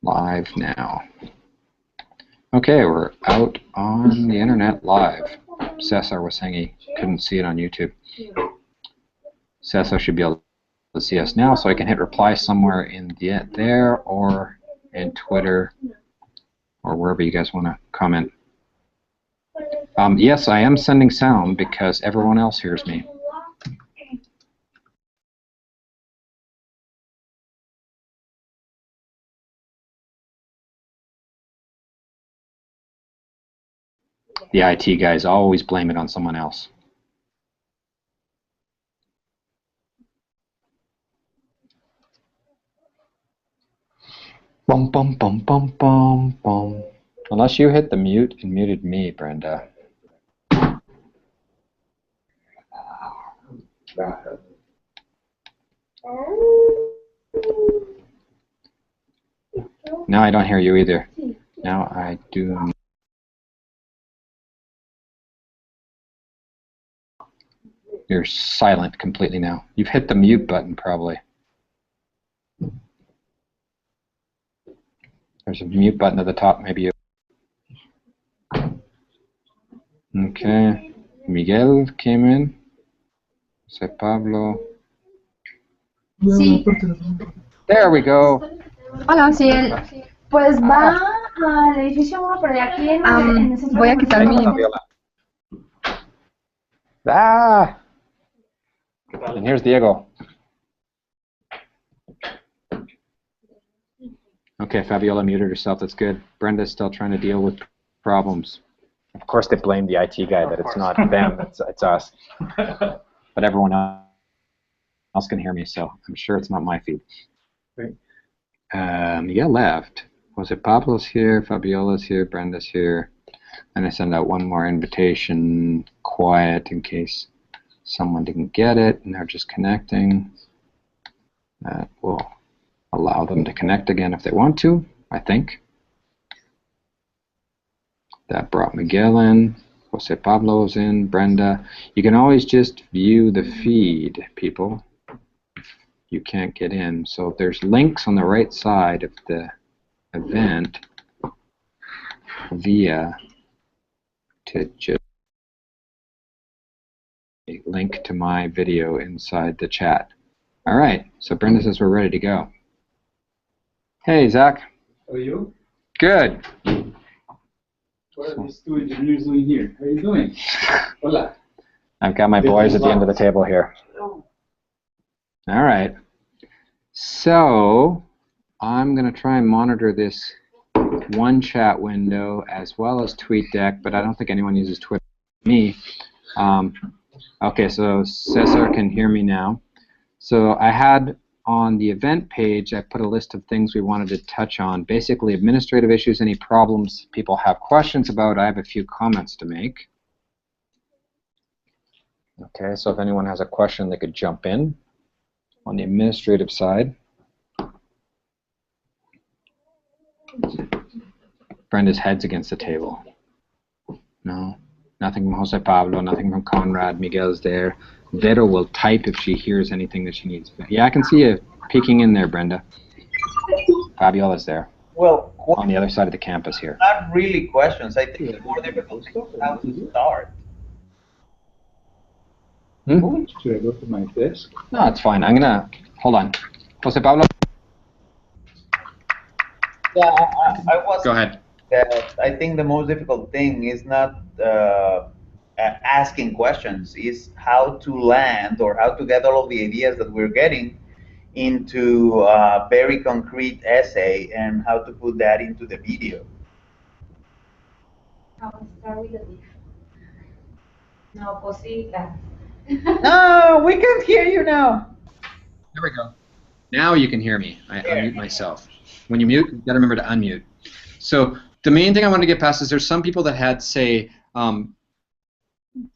Live now. Okay, we're out on the internet live. Cesar was saying he couldn't see it on YouTube. Cesar should be able to see us now, so I can hit reply somewhere in there or in Twitter or wherever you guys want to comment. Yes, I am sending sound because everyone else hears me. The IT guys always blame it on someone else. Bum, bum, bum, bum, bum, bum. Unless you hit the mute and muted me, Brenda. Now I don't hear you either. Now I do. You're silent completely now. You've hit the mute button probably. There's a mute button at the top, maybe. Okay. Miguel came in. Jose Pablo. Sí. There we go. Hola, sí, pues va al edificio 1, pero de aquí en el centro. Voy a quitar mi... Ah! And here's Diego. Okay, Fabiola muted herself. That's good. Brenda's still trying to deal with problems. Of course, they blame the IT guy that it's not them, it's us. But everyone else can hear me, so I'm sure it's not my feed. Right. Miguel left. Jose Pablo's here, Fabiola's here, Brenda's here. And I send out one more invitation, quiet, in case someone didn't get it and they're just connecting. That will allow them to connect again if they want to, I think. That brought Miguel in, Jose Pablo's in, Brenda. You can always just view the feed, people. You can't get in. So there's links on the right side of the event via to just a link to my video inside the chat. All right, so Brenda says we're ready to go. Hey, Zach. How are you? Good. What are these two engineers doing here? How are you doing? Hola. I've got my boys at the end of the table here. All right. So I'm going to try and monitor this one chat window as well as TweetDeck, but I don't think anyone uses Twitter. Me. Okay, so Cesar can hear me now. So I had on the event page, I put a list of things we wanted to touch on. Basically, administrative issues, any problems people have questions about. I have a few comments to make. Okay, so if anyone has a question, they could jump in on the administrative side. Brenda's head's against the table. No, nothing from Jose Pablo, nothing from Conrad. Miguel's there. Vero will type if she hears anything that she needs. Yeah, I can see you peeking in there, Brenda. Fabiola's there. Well, on the other side of the campus here. Not really questions. I think it's more difficult how to start. Should I go to my desk? No, it's fine. I'm gonna hold on. Jose Pablo. Yeah, I was. Go ahead. I think the most difficult thing is not asking questions, is how to land or how to get all of the ideas that we're getting into a very concrete essay and how to put that into the video. I'll start with the leaf. No, cositas. No, we can't hear you now. There we go. Now you can hear me. I unmute myself. When you mute, you gotta remember to unmute. So the main thing I wanted to get past is there's some people that had, say,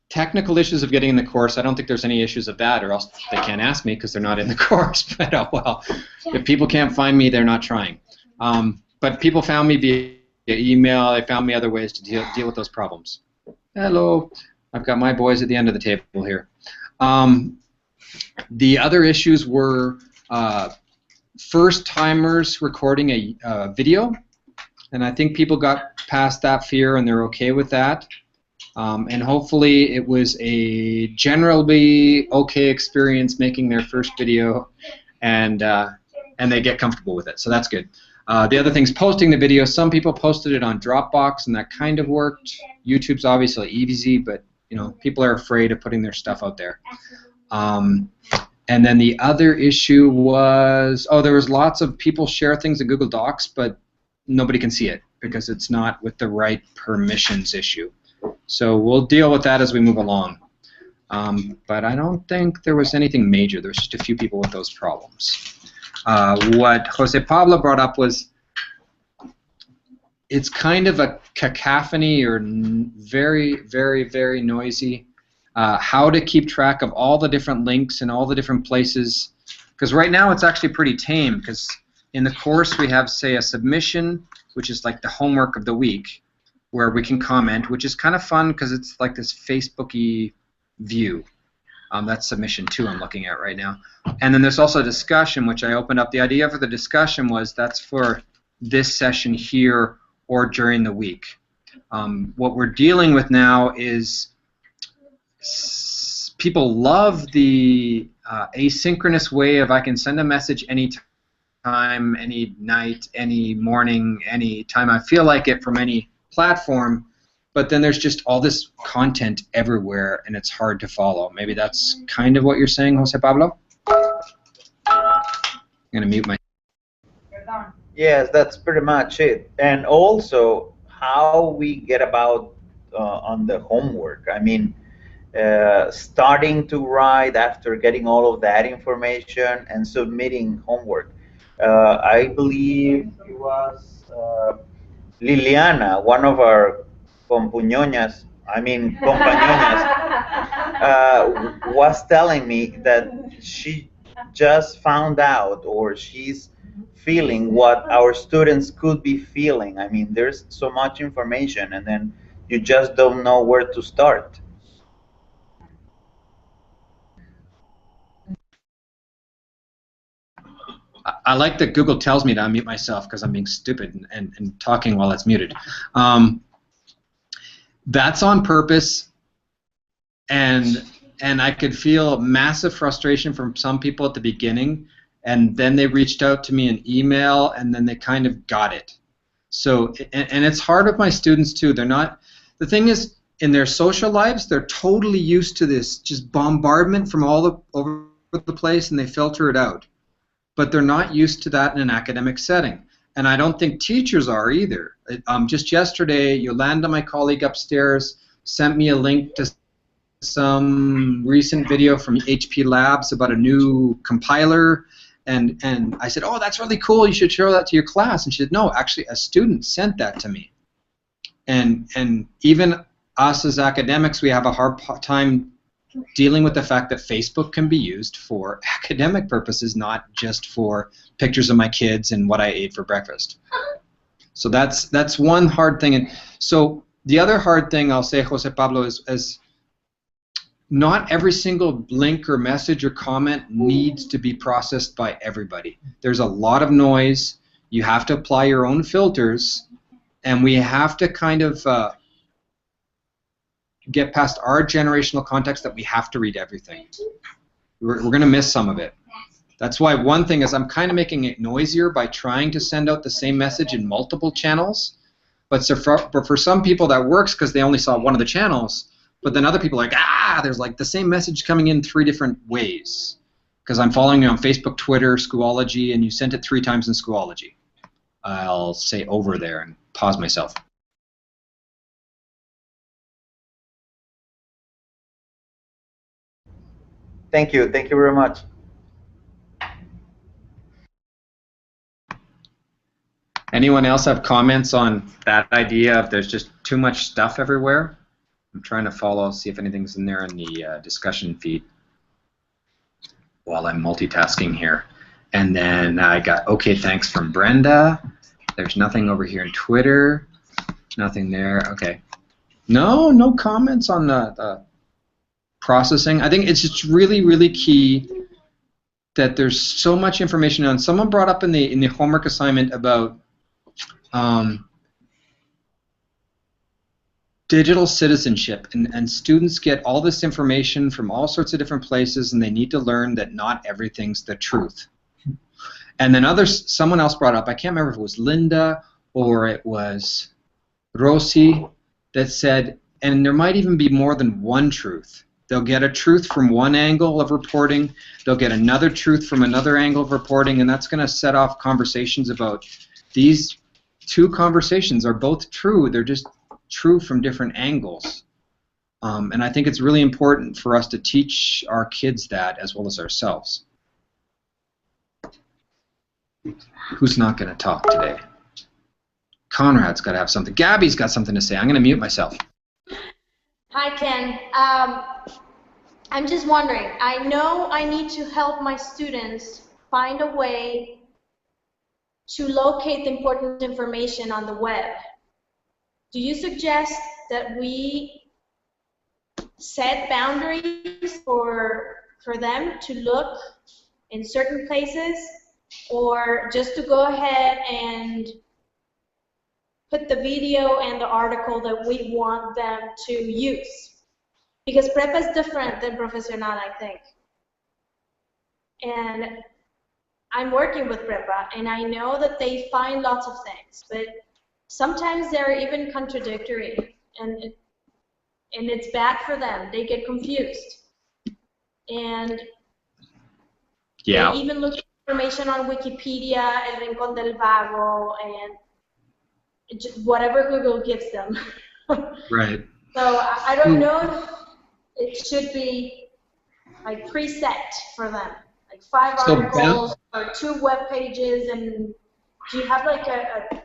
technical issues of getting in the course. I don't think there's any issues of that, or else they can't ask me because they're not in the course. But oh well, if people can't find me, they're not trying. But people found me via email. They found me other ways to deal with those problems. Hello. I've got my boys at the end of the table here. The other issues were first-timers recording a video, and I think people got past that fear and they're okay with that. And hopefully it was a generally okay experience making their first video, and they get comfortable with it. So that's good. The other thing is posting the video. Some people posted it on Dropbox, and that kind of worked. YouTube's obviously easy, but people are afraid of putting their stuff out there. And then the other issue was, there was lots of people share things in Google Docs, but nobody can see it because it's not with the right permissions issue. So we'll deal with that as we move along. But I don't think there was anything major. There was just a few people with those problems. What Jose Pablo brought up was, it's kind of a cacophony or very, very, very noisy. How to keep track of all the different links and all the different places. Because right now it's actually pretty tame, because in the course we have, say, a submission, which is like the homework of the week, where we can comment, which is kind of fun because it's like this Facebook-y view. That's submission 2 I'm looking at right now. And then there's also a discussion, which I opened up. The idea for the discussion was that's for this session here or during the week. What we're dealing with now is people love the asynchronous way of I can send a message anytime, any night, any morning, any time I feel like it from any platform, but then there's just all this content everywhere and it's hard to follow. Maybe that's kind of what you're saying, Jose Pablo? I'm going to mute my... Yes, that's pretty much it. And also how we get about on the homework. I mean, starting to write after getting all of that information and submitting homework. I believe it was Liliana, one of our compañonas, was telling me that she just found out, or she's feeling what our students could be feeling. I mean, there's so much information, and then you just don't know where to start. I like that Google tells me to unmute myself because I'm being stupid and talking while it's muted. That's on purpose, and I could feel massive frustration from some people at the beginning, and then they reached out to me in email, and then they kind of got it. So, and it's hard with my students too. They're not, the thing is, in their social lives, they're totally used to this just bombardment from all over the place, and they filter it out. But they're not used to that in an academic setting. And I don't think teachers are either. Just yesterday, Yolanda, my colleague upstairs, sent me a link to some recent video from HP Labs about a new compiler. And I said, oh, that's really cool. You should show that to your class. And she said, no, actually, a student sent that to me. And even us as academics, we have a hard time dealing with the fact that Facebook can be used for academic purposes, not just for pictures of my kids and what I ate for breakfast. So that's one hard thing. And so the other hard thing I'll say, Jose Pablo, is not every single link or message or comment needs to be processed by everybody. There's a lot of noise. You have to apply your own filters, and we have to kind of get past our generational context that we have to read everything. We're going to miss some of it. That's why one thing is I'm kind of making it noisier by trying to send out the same message in multiple channels. But for some people that works because they only saw one of the channels. But then other people are like, there's like the same message coming in 3 different ways. Because I'm following you on Facebook, Twitter, Schoology, and you sent it 3 times in Schoology. I'll say over there and pause myself. Thank you. Thank you very much. Anyone else have comments on that idea of there's just too much stuff everywhere? I'm trying to follow, see if anything's in there in the discussion feed while I'm multitasking here. And then I got okay, thanks from Brenda. There's nothing over here in Twitter. Nothing there. Okay. No comments on the processing. I think it's just really, really key that there's so much information on. Someone brought up in the homework assignment about digital citizenship, and students get all this information from all sorts of different places, and they need to learn that not everything's the truth. And then someone else brought up, I can't remember if it was Linda or it was Rosie, that said, and there might even be more than one truth. They'll get a truth from one angle of reporting, they'll get another truth from another angle of reporting, and that's going to set off conversations about these two conversations are both true, they're just true from different angles. And I think it's really important for us to teach our kids that as well as ourselves. Who's not going to talk today? Conrad's got to have something. Gabby's got something to say. I'm going to mute myself. Hi, Ken. I'm just wondering, I know I need to help my students find a way to locate the important information on the web. Do you suggest that we set boundaries for them to look in certain places, or just to go ahead and put the video and the article that we want them to use? Because prepa is different than profesional, I think. And I'm working with prepa, and I know that they find lots of things, but sometimes they're even contradictory, and it's bad for them. They get confused. And yeah, they even look at information on Wikipedia, El Rincón del Vago, and whatever Google gives them. right. So I don't know if it should be like preset for them, like 5 articles or 2 web pages, and do you have like a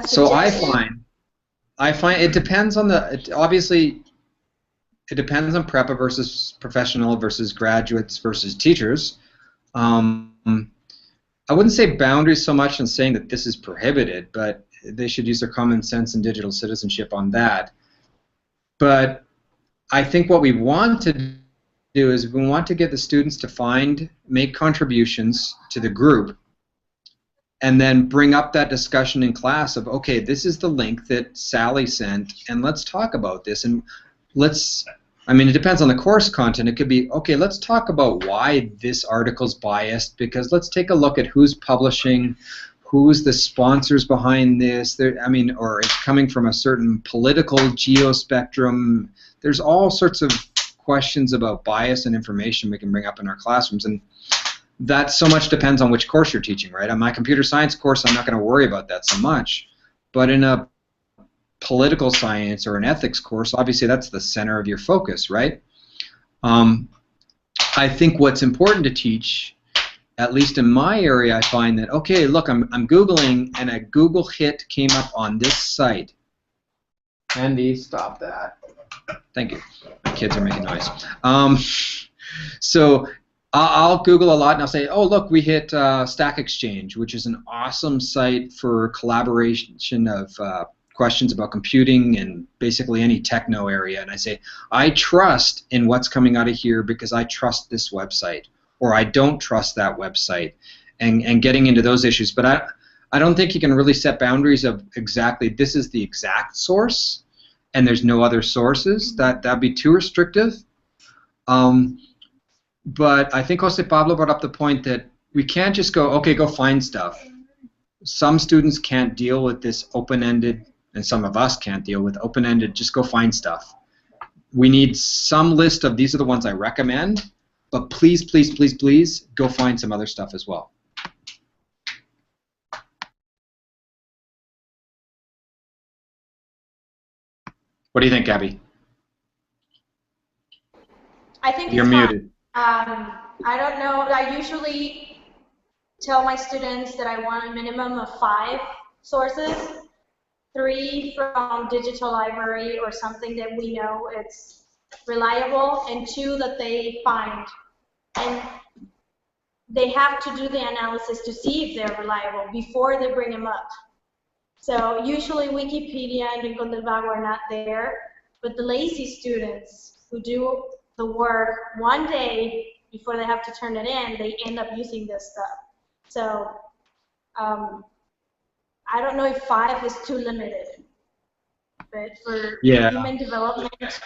so I find it depends on obviously it depends on prepa versus professional versus graduates versus teachers. I wouldn't say boundaries so much in saying that this is prohibited, but they should use their common sense and digital citizenship on that. But I think what we want to do is we want to get the students to make contributions to the group, and then bring up that discussion in class of, okay, this is the link that Sally sent, and let's talk about this. And I mean, it depends on the course content. It could be, okay, let's talk about why this article's biased, because let's take a look at who's publishing, who's the sponsors behind this, or it's coming from a certain political geospectrum. There's all sorts of questions about bias and information we can bring up in our classrooms, and that so much depends on which course you're teaching, right? On my computer science course, I'm not going to worry about that so much, but in a political science or an ethics course, obviously that's the center of your focus, right? I think what's important to teach, at least in my area, I find that, okay, look, I'm Googling, and a Google hit came up on this site. Andy, stop that. Thank you. My kids are making noise. So I'll Google a lot, and I'll say, oh, look, we hit Stack Exchange, which is an awesome site for collaboration of questions about computing and basically any techno area. And I say, I trust in what's coming out of here because I trust this website, or I don't trust that website, and getting into those issues. But I don't think you can really set boundaries of exactly this is the exact source and there's no other sources. That'd be too restrictive. But I think Jose Pablo brought up the point that we can't just go, okay, go find stuff. Some students can't deal with this open-ended, and some of us can't deal with open-ended, just go find stuff. We need some list of these are the ones I recommend, but please, please, please, please go find some other stuff as well. What do you think, Gabby? I think you're it's muted. I don't know. I usually tell my students that I want a minimum of 5 sources, 3 from digital library or something that we know it's reliable, and 2 that they find. And they have to do the analysis to see if they're reliable before they bring them up. So usually Wikipedia and Rincón del Vago are not there, but the lazy students who do the work one day before they have to turn it in, they end up using this stuff. So I don't know if 5 is too limited, but for human development.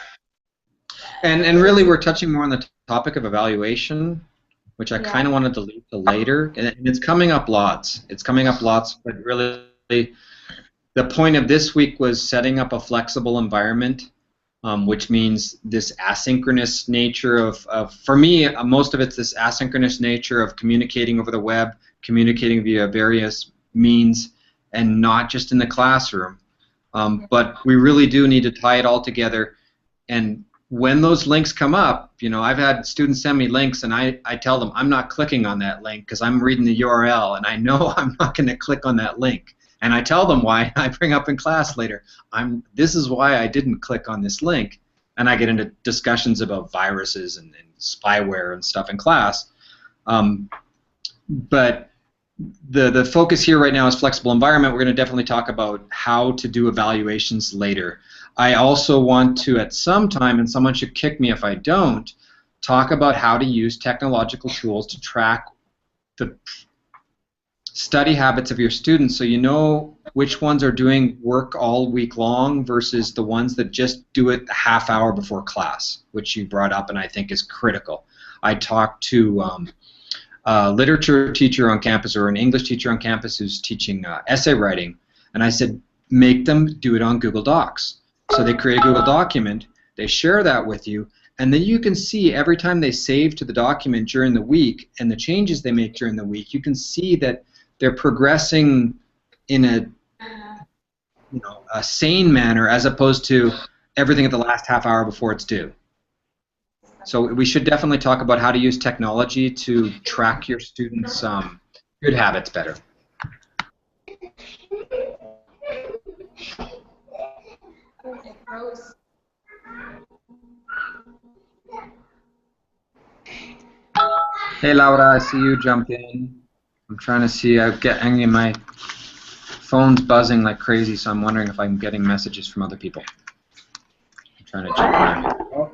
And really, we're touching more on the topic of evaluation, which I kind of wanted to leave to later, and it's coming up lots. It's coming up lots, but really, the point of this week was setting up a flexible environment, which means this asynchronous nature of for me, most of it's this asynchronous nature of communicating over the web, communicating via various means, and not just in the classroom. But we really do need to tie it all together. And when those links come up, you know, I've had students send me links, and I tell them I'm not clicking on that link because I'm reading the URL, and I know I'm not going to click on that link. And I tell them why. I bring up in class later, this is why I didn't click on this link. And I get into discussions about viruses and spyware and stuff in class. But the focus here right now is flexible environment. We're going to definitely talk about how to do evaluations later. I also want to, at some time, and someone should kick me if I don't, talk about how to use technological tools to track the study habits of your students, so you know which ones are doing work all week long versus the ones that just do it a half hour before class, which you brought up and I think is critical. I talked to a literature teacher on campus or an English teacher on campus who's teaching essay writing, and I said, make them do it on Google Docs. So they create a Google document, they share that with you, and then you can see every time they save to the document during the week and the changes they make during the week, you can see that they're progressing in a sane manner as opposed to everything at the last half hour before it's due. So we should definitely talk about how to use technology to track your students' good habits better. Hey Laura, I see you jump in. I'm trying to see, my phone's buzzing like crazy, so I'm wondering if I'm getting messages from other people. I'm trying to check my...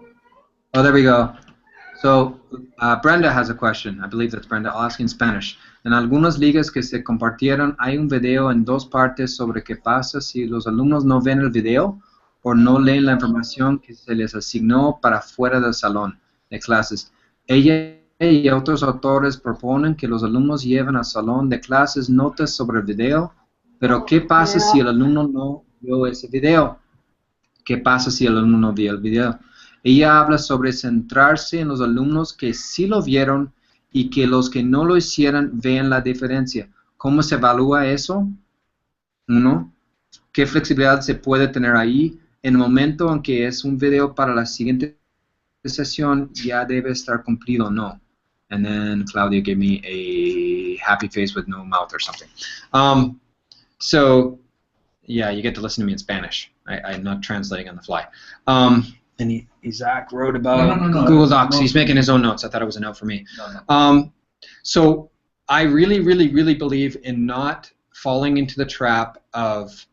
Oh, there we go. So, Brenda has a question. I believe that's Brenda. I'll ask in Spanish. En algunas ligas que se compartieron hay un video en 2 partes sobre qué pasa si los alumnos no ven el video o no leen la información que se les asignó para fuera del salón de clases. Ella y otros autores proponen que los alumnos lleven al salón de clases notas sobre el video, pero ¿qué pasa si el alumno no vio ese video? ¿Qué pasa si el alumno no vio el video? Ella habla sobre centrarse en los alumnos que sí lo vieron y que los que no lo hicieran vean la diferencia. ¿Cómo se evalúa eso? 1. ¿Qué flexibilidad se puede tener ahí? En el momento en que es un video para la siguiente sesión, ya debe estar cumplido o no. And then Claudia gave me a happy face with no mouth or something. So, yeah, you get to listen to me in Spanish. I'm not translating on the fly. And Isaac wrote about Google Docs. He's making his own notes. I thought it was a note for me. So I really, really, really believe in not falling into the trap of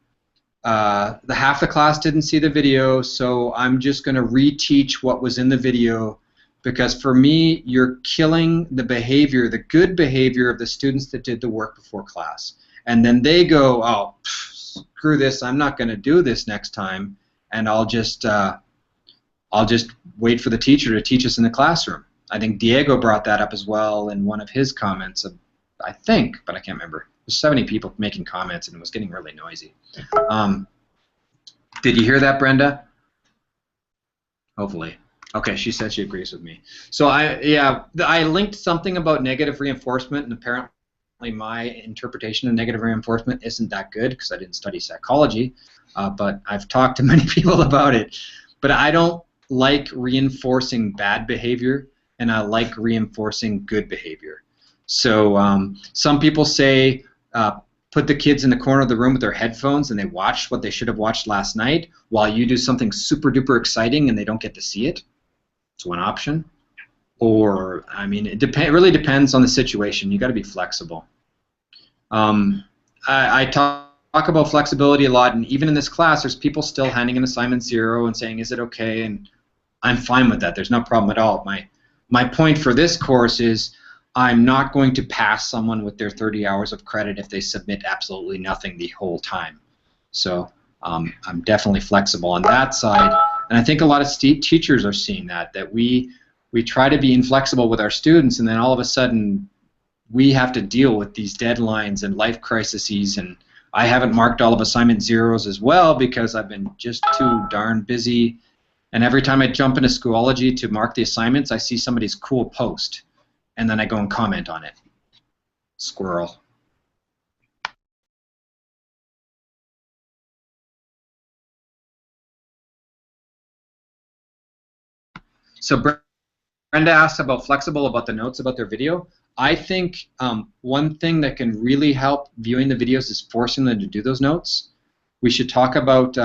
the half the class didn't see the video, so I'm just going to reteach what was in the video, because for me, you're killing the behavior, the good behavior of the students that did the work before class. And then they go, oh, screw this, I'm not going to do this next time, and I'll just wait for the teacher to teach us in the classroom. I think Diego brought that up as well in one of his comments, I think, but I can't remember. There's 70 people making comments, and it was getting really noisy. Did you hear that, Brenda? Hopefully. Okay, she said she agrees with me. So I linked something about negative reinforcement, and apparently my interpretation of negative reinforcement isn't that good because I didn't study psychology, but I've talked to many people about it. But I don't like reinforcing bad behavior, and I like reinforcing good behavior. So some people say put the kids in the corner of the room with their headphones and they watch what they should have watched last night while you do something super duper exciting and they don't get to see it. It's one option. Or, I mean, it really depends on the situation. You got to be flexible. I talk about flexibility a lot, and even in this class, there's people still handing in assignment 0 and saying, is it okay? And I'm fine with that. There's no problem at all. My point for this course is I'm not going to pass someone with their 30 hours of credit if they submit absolutely nothing the whole time. So I'm definitely flexible on that side. And I think a lot of teachers are seeing that we try to be inflexible with our students, and then all of a sudden we have to deal with these deadlines and life crises. And I haven't marked all of assignment zeros as well because I've been just too darn busy. And every time I jump into Schoology to mark the assignments, I see somebody's cool post, and then I go and comment on it. Squirrel. So Brenda asked about flexible about the notes about their video. I think one thing that can really help viewing the videos is forcing them to do those notes. We should talk about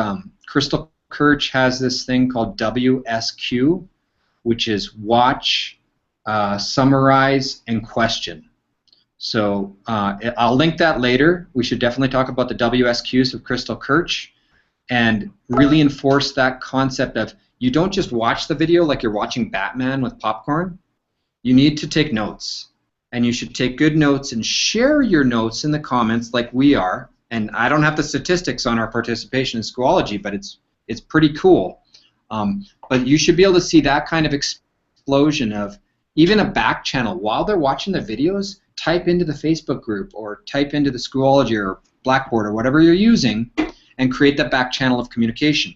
Crystal Kirch has this thing called WSQ, which is watch, summarize, and question. So I'll link that later. We should definitely talk about the WSQs of Crystal Kirch and really enforce that concept of you don't just watch the video like you're watching Batman with popcorn. You need to take notes. And you should take good notes and share your notes in the comments like we are. And I don't have the statistics on our participation in Schoology, but it's pretty cool. But you should be able to see that kind of explosion of even a back channel. While they're watching the videos, type into the Facebook group or type into the Schoology or Blackboard or whatever you're using and create that back channel of communication.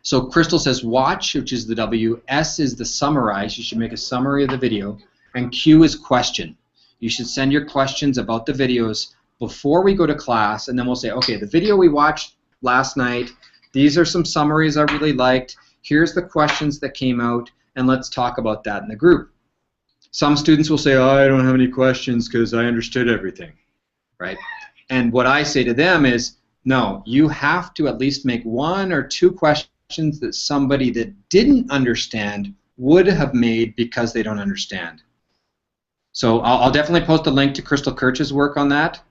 So Crystal says watch, which is the W. S is the summarize. You should make a summary of the video. And Q is question. You should send your questions about the videos before we go to class, and then we'll say, okay, the video we watched last night, these are some summaries I really liked. Here's the questions that came out, and let's talk about that in the group. Some students will say, oh, I don't have any questions because I understood everything, right? And what I say to them is, no, you have to at least make 1 or 2 questions that somebody that didn't understand would have made because they don't understand. So I'll definitely post a link to Crystal Kirch's work on that,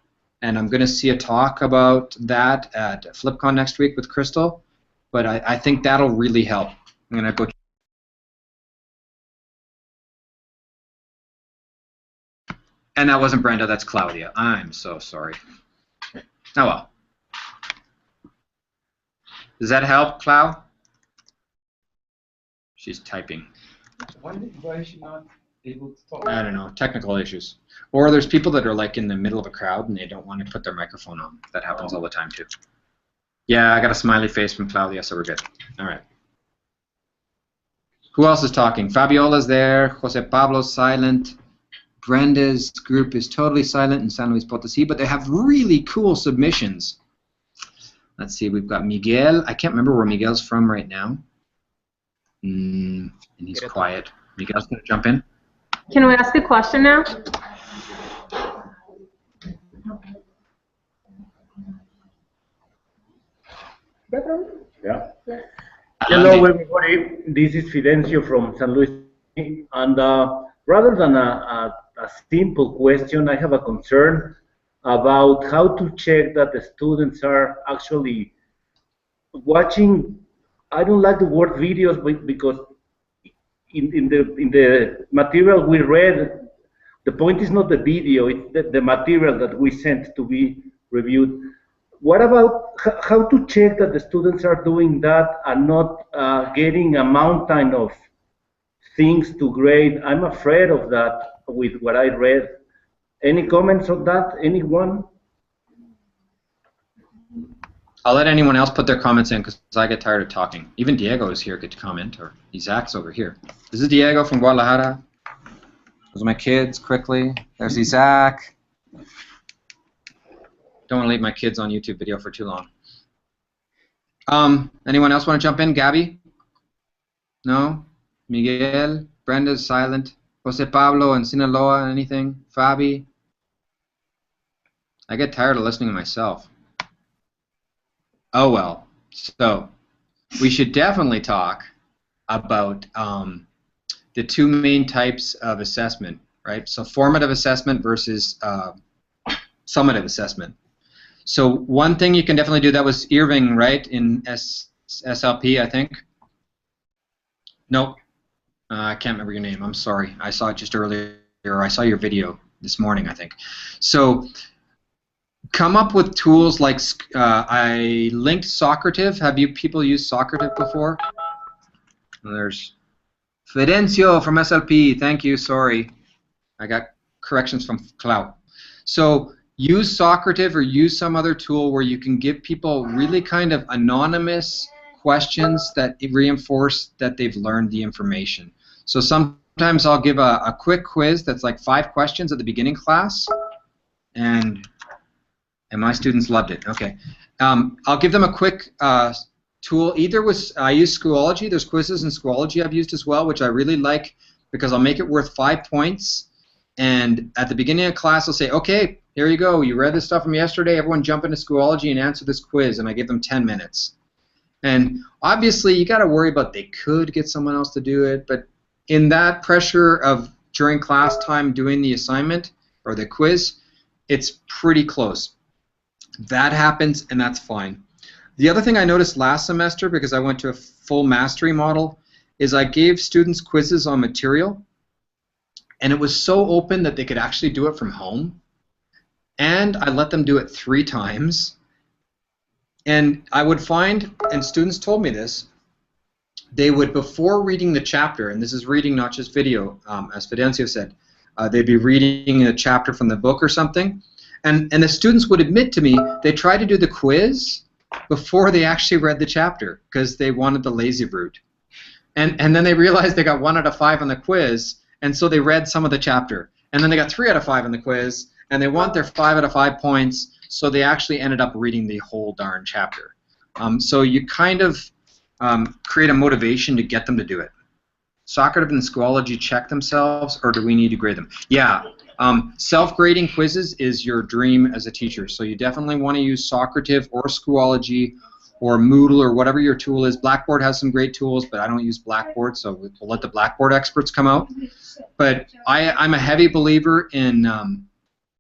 and I'm going to see a talk about that at FlipCon next week with Crystal, but I think that'll really help. I'm going to go. And that wasn't Brenda, that's Claudia. I'm so sorry. Oh well. Does that help, Clau? She's typing. Why is she not able to talk? I don't know, technical issues. Or there's people that are like in the middle of a crowd and they don't want to put their microphone on. That happens all the time too. Yeah, I got a smiley face from Claudia, so we're good. All right. Who else is talking? Fabiola's there. Jose Pablo's silent. Brenda's group is totally silent in San Luis Potosí, but they have really cool submissions. Let's see, we've got Miguel. I can't remember where Miguel's from right now. And he's quiet. Miguel's going to jump in. Can we ask a question now? Yeah. Hello, everybody. This is Fidencio from San Luis. And rather than a simple question, I have a concern about how to check that the students are actually watching. I don't like the word videos because in the material we read, the point is not the video, it's the material that we sent to be reviewed. What about how to check that the students are doing that and not getting a mountain of things to grade? I'm afraid of that with what I read. Any comments on that? Anyone? I'll let anyone else put their comments in because I get tired of talking. Even Diego is here, get to comment, or Isaac's over here. This is Diego from Guadalajara. Those are my kids, quickly. There's Isaac. Don't want to leave my kids on YouTube video for too long. Anyone else want to jump in? Gabby? No? Miguel? Brenda's silent. Jose Pablo and Sinaloa, anything? Fabi? I get tired of listening to myself. Oh well. So, we should definitely talk about the 2 main types of assessment, right? So formative assessment versus summative assessment. So one thing you can definitely do, that was Irving, right, in SLP, I think? Nope. I can't remember your name. I'm sorry. I saw it just earlier. I saw your video this morning, I think. So come up with tools like I linked Socrative. Have you people used Socrative before? There's Fidencio from SLP. Thank you. Sorry, I got corrections from Clout. So use Socrative or use some other tool where you can give people really kind of anonymous questions that reinforce that they've learned the information. So sometimes I'll give a quick quiz that's like 5 questions at the beginning class, and my students loved it. Okay, I'll give them a quick tool. Either I use Schoology. There's quizzes in Schoology I've used as well, which I really like because I'll make it worth 5 points. And at the beginning of class, I'll say, okay, here you go. You read this stuff from yesterday. Everyone jump into Schoology and answer this quiz. And I give them 10 minutes. And obviously, you got to worry about they could get someone else to do it. But in that pressure of during class time doing the assignment or the quiz, it's pretty close. That happens, and that's fine. The other thing I noticed last semester, because I went to a full mastery model, is I gave students quizzes on material. And it was so open that they could actually do it from home. And I let them do it 3 times. And I would find, and students told me this, they would, before reading the chapter, and this is reading not just video, as Fidencio said, they'd be reading a chapter from the book or something. And the students would admit to me they tried to do the quiz before they actually read the chapter because they wanted the lazy route. And then they realized they got 1 out of 5 on the quiz. And so they read some of the chapter. And then they got 3 out of 5 in the quiz, and they want their 5 out of 5 points, so they actually ended up reading the whole darn chapter. So you kind of create a motivation to get them to do it. Socrative and Schoology check themselves, or do we need to grade them? Yeah, self-grading quizzes is your dream as a teacher. So you definitely want to use Socrative or Schoology or Moodle or whatever your tool is. Blackboard has some great tools, but I don't use Blackboard, so we'll let the Blackboard experts come out. But I'm a heavy believer in,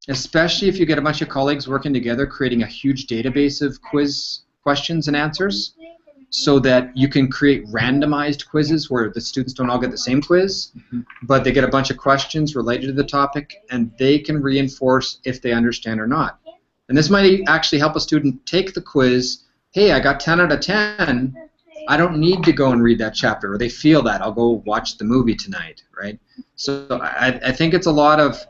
especially if you get a bunch of colleagues working together, creating a huge database of quiz questions and answers so that you can create randomized quizzes where the students don't all get the same quiz, but they get a bunch of questions related to the topic, and they can reinforce if they understand or not. And this might actually help a student take the quiz. Hey, I got 10 out of 10, I don't need to go and read that chapter, or they feel that, I'll go watch the movie tonight, right? So I think it's a lot of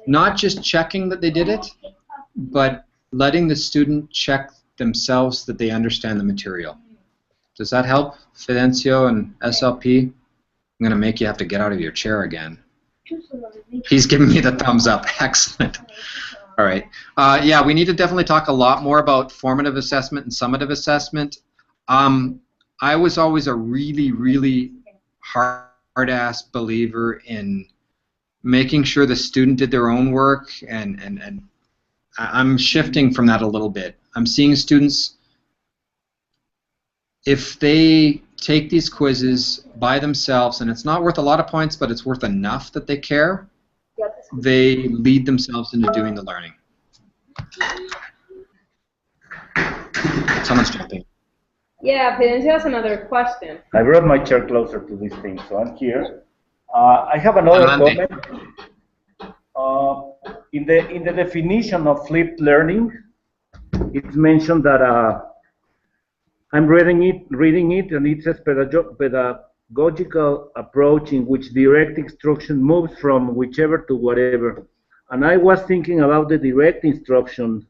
not just checking that they did it, but letting the student check themselves that they understand the material. Does that help, Fidencio and SLP? I'm going to make you have to get out of your chair again. He's giving me the thumbs up. Excellent. All right. Yeah, we need to definitely talk a lot more about formative assessment and summative assessment. I was always a really, really hard-ass believer in making sure the student did their own work, and I'm shifting from that a little bit. I'm seeing students, if they take these quizzes by themselves, and it's not worth a lot of points, but it's worth enough that they care, they lead themselves into doing the learning. Someone's jumping. Yeah, Fidencio has another question. I brought my chair closer to this thing, so I'm here. I have another comment. In the definition of flipped learning, it's mentioned that I'm reading it, and it says pedagogical approach in which direct instruction moves from whichever to whatever. And I was thinking about the direct instruction.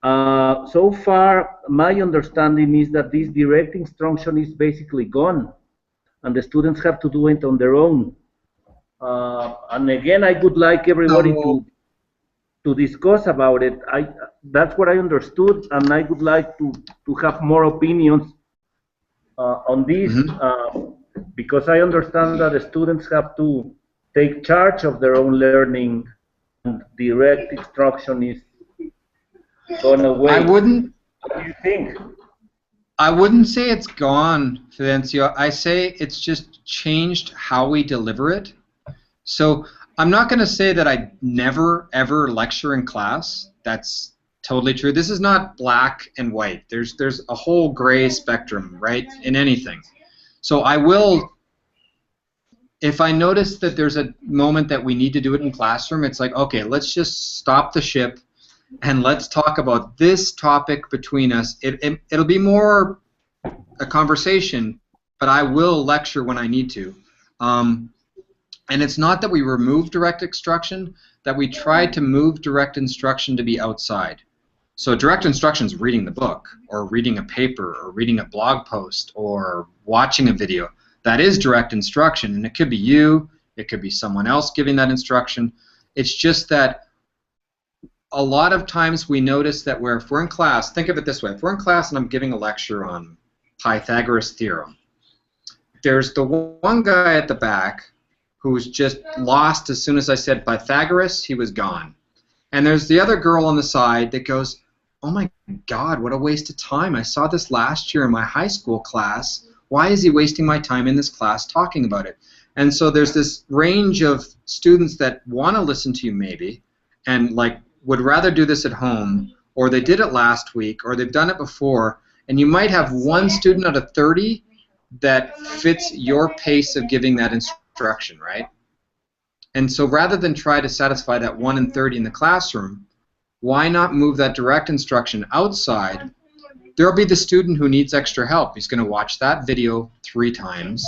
So far, my understanding is that this direct instruction is basically gone, and the students have to do it on their own. And again, I would like everybody to discuss about it. That's what I understood, and I would like to have more opinions on this, because I understand that the students have to take charge of their own learning, and direct instruction is gone away. What do you think? I wouldn't say it's gone, Fidencio. I say it's just changed how we deliver it. So I'm not going to say that I never, ever lecture in class. That's totally true. This is not black and white. There's a whole gray spectrum, right, in anything. So I will if I notice that there's a moment that we need to do it in classroom, it's like, okay, let's just stop the ship and let's talk about this topic between us. It'll be more a conversation, but I will lecture when I need to. And it's not that we remove direct instruction, that we try to move direct instruction to be outside. So direct instruction is reading the book, or reading a paper, or reading a blog post, or watching a video. That is direct instruction, and it could be you, it could be someone else giving that instruction. It's just that a lot of times we notice that if we're in class, think of it this way, if we're in class and I'm giving a lecture on Pythagoras' theorem, there's the one guy at the back who's just lost as soon as I said Pythagoras, he was gone. And there's the other girl on the side that goes, oh my God, what a waste of time. I saw this last year in my high school class. Why is he wasting my time in this class talking about it? And so there's this range of students that want to listen to you maybe, and like would rather do this at home, or they did it last week, or they've done it before, and you might have one student out of 30 that fits your pace of giving that instruction, right? And so rather than try to satisfy that 1 in 30 in the classroom, why not move that direct instruction outside? There'll be the student who needs extra help. He's going to watch that video 3 times,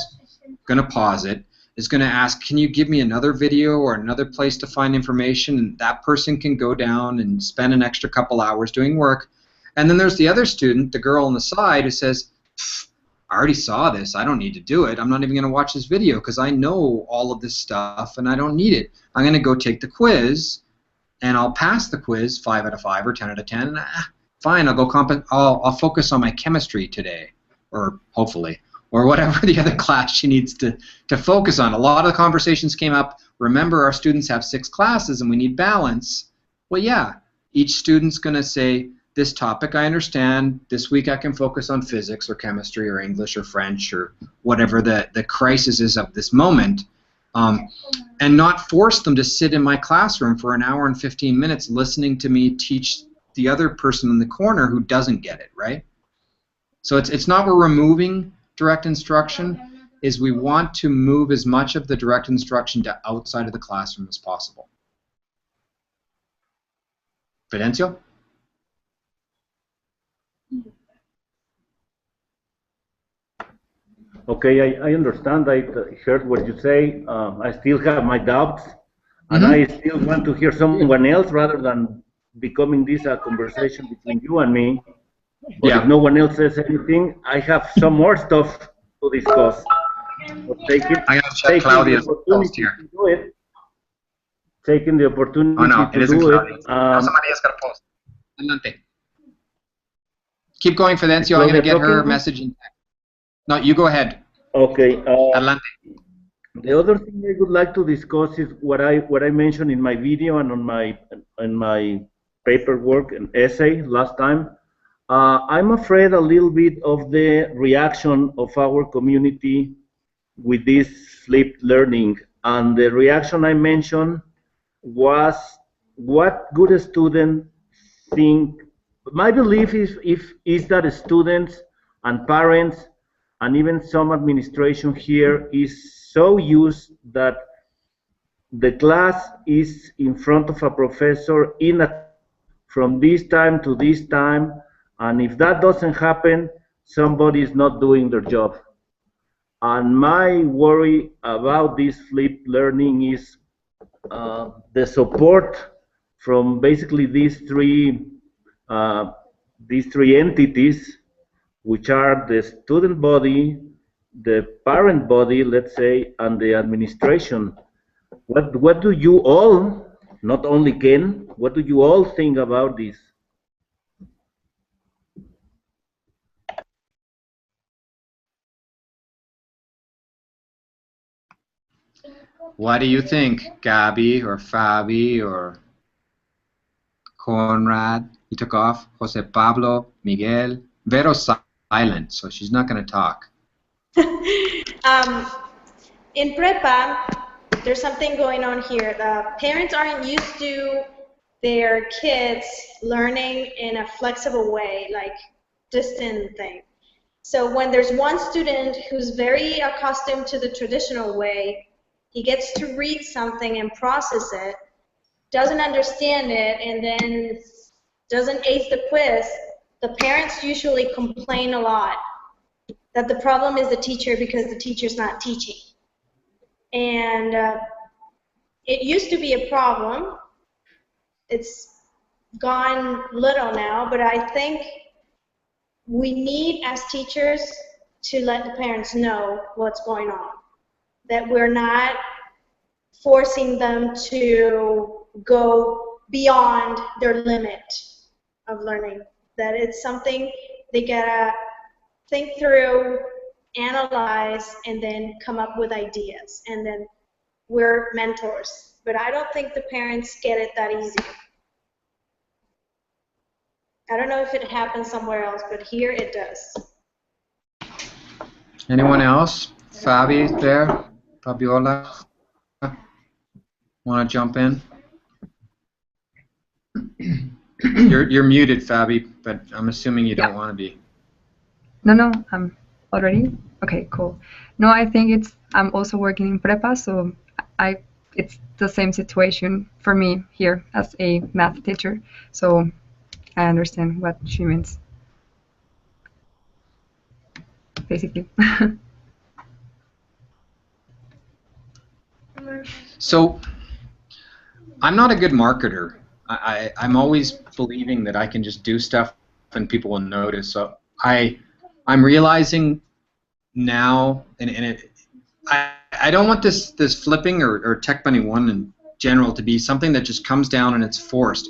going to pause it, is going to ask, can you give me another video or another place to find information? And that person can go down and spend an extra couple hours doing work. And then there's the other student, the girl on the side, who says, I already saw this. I don't need to do it. I'm not even going to watch this video because I know all of this stuff and I don't need it. I'm going to go take the quiz, and I'll pass the quiz 5 out of 5 or 10 out of 10. And, fine, I'll focus on my chemistry today, or hopefully, or whatever the other class she needs to focus on. A lot of the conversations came up. Remember, our students have 6 classes and we need balance. Well, yeah, each student's going to say, this topic I understand, this week I can focus on physics or chemistry or English or French or whatever the crisis is of this moment, and not force them to sit in my classroom for an hour and 15 minutes listening to me teach the other person in the corner who doesn't get it, right? So it's not we're removing direct instruction, is we want to move as much of the direct instruction to outside of the classroom as possible. Fidencio? Okay, I understand. I heard what you say. I still have my doubts, and I still want to hear someone else rather than becoming this a conversation between you and me. But if no one else says anything, I have some more stuff to discuss. So I gotta check Claudia's post here. Taking the opportunity to do it. Somebody else got a post. Adelante. Keep going, Fidencio. I'm going to get her message in text. No, you go ahead. Okay. Adelante. The other thing I would like to discuss is what I mentioned in my video and on my paperwork and essay last time. I'm afraid a little bit of the reaction of our community with this flipped learning, and the reaction I mentioned was what good students think. My belief is that students and parents and even some administration here is so used that the class is in front of a professor from this time to this time, and if that doesn't happen, somebody is not doing their job. And my worry about this flipped learning is the support from basically these three entities, which are the student body, the parent body, let's say, and the administration. What do you all, not only Ken, what do you all think about this? What do you think, Gabi or Fabi or Conrad? He took off. Jose Pablo, Miguel. Vero's silent, so she's not going to talk. In prepa, there's something going on here. The parents aren't used to their kids learning in a flexible way, like distant thing. So when there's one student who's very accustomed to the traditional way, He gets to read something and process it, doesn't understand it, and then doesn't ace the quiz, the parents usually complain a lot that the problem is the teacher because the teacher's not teaching. And it used to be a problem. It's gone little now, but I think we need, as teachers, to let the parents know what's going on. That we're not forcing them to go beyond their limit of learning. That it's something they gotta think through, analyze, and then come up with ideas. And then we're mentors. But I don't think the parents get it that easy. I don't know if it happens somewhere else, but here it does. Anyone else? Fabi there? Fabiola? Want to jump in? You're muted, Fabi, but I'm assuming you don't want to be. No, I'm already? Okay, cool. No, I think I'm also working in prepa, so it's the same situation for me here as a math teacher, so I understand what she means, basically. So, I'm not a good marketer. I'm always believing that I can just do stuff and people will notice. So I'm realizing now, I don't want this flipping or Tech Bunny 1 in general to be something that just comes down and it's forced.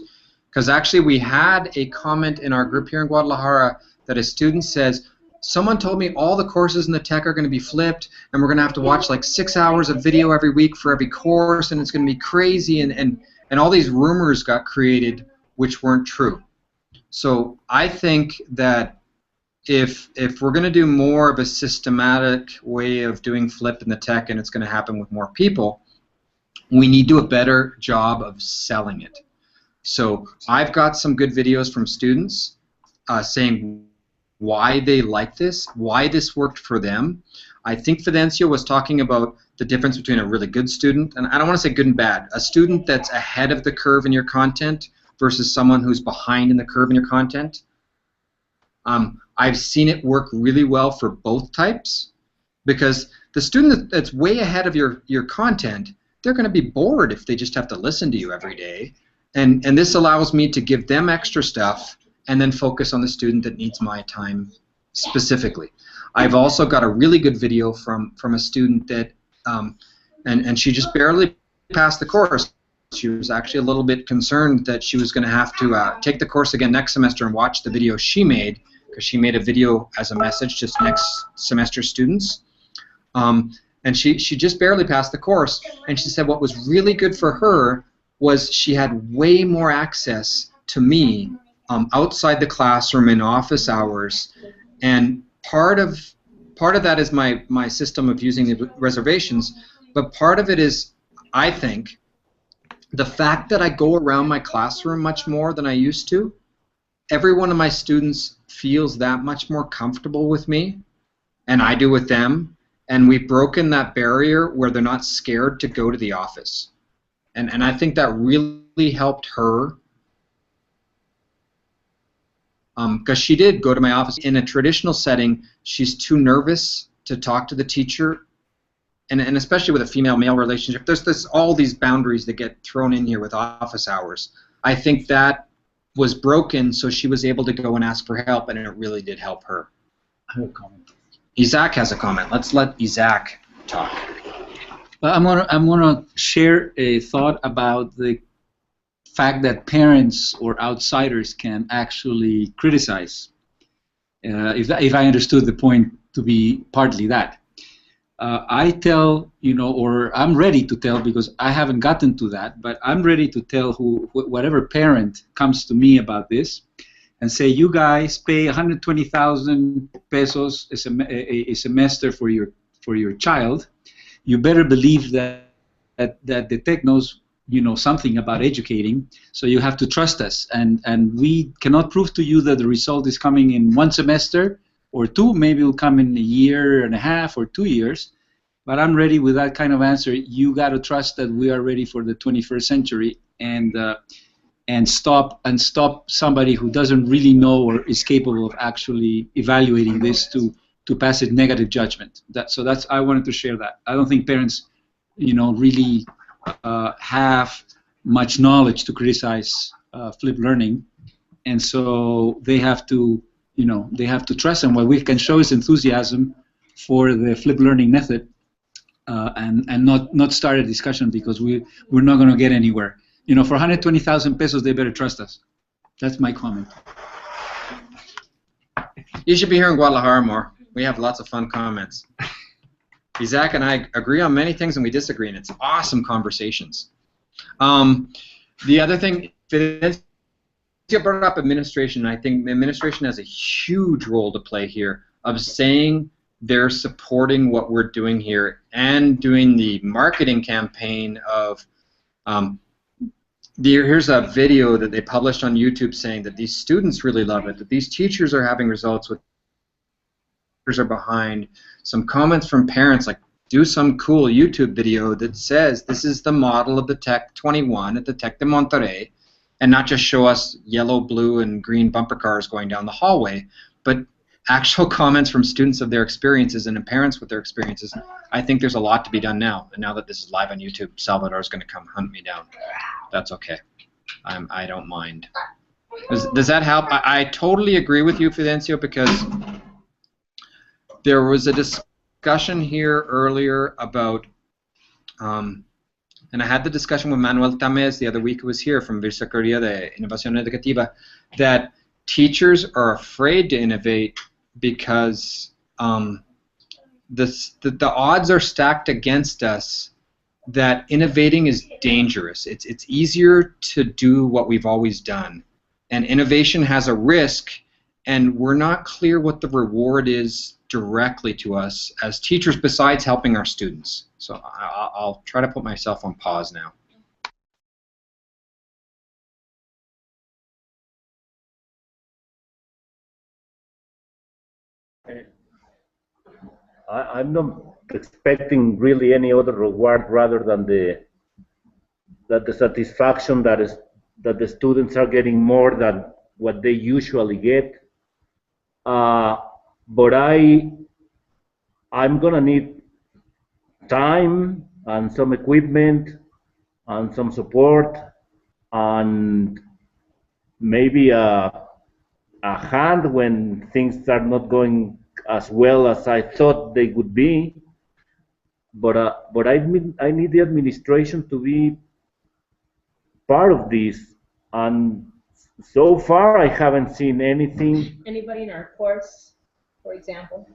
Because actually we had a comment in our group here in Guadalajara that a student says, someone told me all the courses in the tech are going to be flipped and we're going to have to watch like 6 hours of video every week for every course and it's going to be crazy, and all these rumors got created which weren't true. So I think that if we're going to do more of a systematic way of doing flip in the tech and it's going to happen with more people, we need to do a better job of selling it. So I've got some good videos from students saying why they like this, why this worked for them. I think Fidencio was talking about the difference between a really good student, and I don't want to say good and bad, a student that's ahead of the curve in your content versus someone who's behind in the curve in your content. I've seen it work really well for both types, because the student that's way ahead of your content, they're going to be bored if they just have to listen to you every day, and this allows me to give them extra stuff and then focus on the student that needs my time specifically. I've also got a really good video from a student that, and she just barely passed the course. She was actually a little bit concerned that she was going to have to take the course again next semester and watch the video she made, because she made a video as a message to next semester students. And she just barely passed the course, and she said what was really good for her was she had way more access to me outside the classroom in office hours, and part of that is my system of using the reservations, but part of it is, I think, the fact that I go around my classroom much more than I used to. Every one of my students feels that much more comfortable with me, and I do with them, and we've broken that barrier where they're not scared to go to the office, and I think that really helped her. Because she did go to my office. In a traditional setting, she's too nervous to talk to the teacher, and especially with a female-male relationship, there's all these boundaries that get thrown in here with office hours. I think that was broken, so she was able to go and ask for help, and it really did help her. I have a comment. Isaac has a comment. Let's let Isaac talk. I'm gonna share a thought about the fact that parents or outsiders can actually criticize. If I understood the point to be partly that. I tell, or I'm ready to tell, because I haven't gotten to that, but I'm ready to tell whatever parent comes to me about this and say, you guys pay 120,000 pesos a semester for your child. You better believe that the tech knows something about educating, so you have to trust us, and we cannot prove to you that the result is coming in one semester or two. Maybe it will come in a year and a half or 2 years, but I'm ready with that kind of answer. You got to trust that we are ready for the 21st century, and stop somebody who doesn't really know or is capable of actually evaluating this to pass a negative judgment. I wanted to share that. I don't think parents, really have much knowledge to criticize flipped learning, and so they have to trust. And what we can show is enthusiasm for the flipped learning method, and not start a discussion, because we're not going to get anywhere. For 120,000 pesos, they better trust us. That's my comment. You should be here in Guadalajara more. We have lots of fun comments. Isaac and I agree on many things and we disagree, and it's awesome conversations. The other thing, you brought up administration, and I think administration has a huge role to play here of saying they're supporting what we're doing here and doing the marketing campaign of here's a video that they published on YouTube saying that these students really love it, that these teachers are having results with are behind. Some comments from parents like, do some cool YouTube video that says this is the model of the Tech 21 at the Tech de Monterrey, and not just show us yellow, blue, and green bumper cars going down the hallway, but actual comments from students of their experiences and parents with their experiences. I think there's a lot to be done now, and now that this is live on YouTube, Salvador's going to come hunt me down. That's okay. I don't mind. Does that help? I totally agree with you, Fidencio, because there was a discussion here earlier about, and I had the discussion with Manuel Tamez the other week, who was here from Vicerectoría de Innovación Educativa, that teachers are afraid to innovate because the odds are stacked against us that innovating is dangerous. It's easier to do what we've always done, and innovation has a risk, and we're not clear what the reward is directly to us as teachers besides helping our students. So I'll try to put myself on pause now. I'm not expecting really any other reward rather than the satisfaction that the students are getting more than what they usually get. But I'm gonna need time and some equipment and some support and maybe a hand when things are not going as well as I thought they would be. But I need the administration to be part of this, and so far I haven't seen anything. Anybody in our course, for example?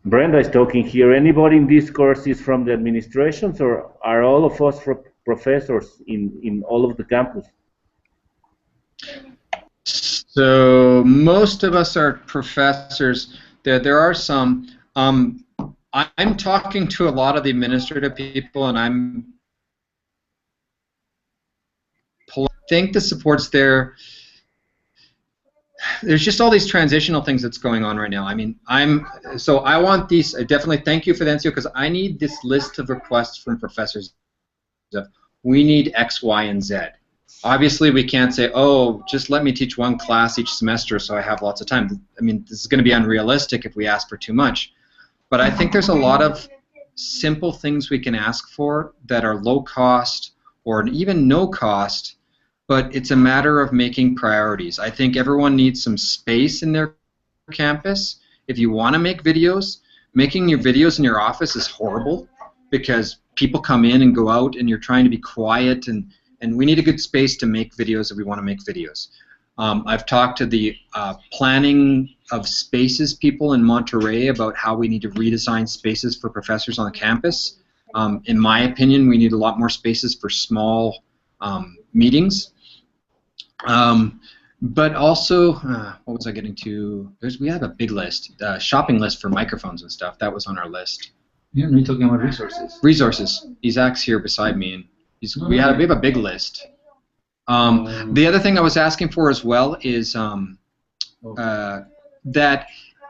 Brenda is talking here. Anybody in this course is from the administrations, or are all of us professors in all of the campus? So most of us are professors. There are some. I'm talking to a lot of the administrative people, and I think the support's there. There's just all these transitional things that's going on right now. I mean, so I want these. Definitely thank you, Fidencio, because I need this list of requests from professors. We need X, Y, and Z. Obviously, we can't say, oh, just let me teach one class each semester so I have lots of time. I mean, this is going to be unrealistic if we ask for too much. But I think there's a lot of simple things we can ask for that are low cost or even no cost, but it's a matter of making priorities. I think everyone needs some space in their campus. If you want to make videos, making your videos in your office is horrible because people come in and go out and you're trying to be quiet, and we need a good space to make videos if we want to make videos. I've talked to the planning of spaces people in Monterrey about how we need to redesign spaces for professors on the campus. In my opinion, we need a lot more spaces for small meetings. But also, what was I getting to? We have a big list, shopping list for microphones and stuff. That was on our list. Yeah, we're talking about resources. Resources. Isaac's here beside me, and we have a big list. The other thing I was asking for as well is that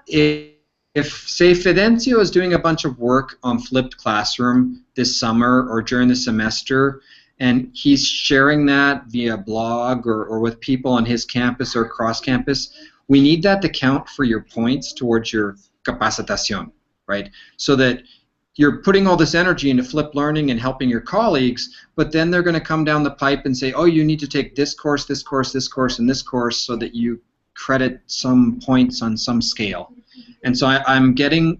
if if say Fidencio is doing a bunch of work on flipped classroom this summer or during the semester, and he's sharing that via blog or with people on his campus or cross campus, we need that to count for your points towards your capacitación, right? So that you're putting all this energy into flipped learning and helping your colleagues, but then they're going to come down the pipe and say, oh, you need to take this course, this course, this course, and this course so that you credit some points on some scale. And so I'm getting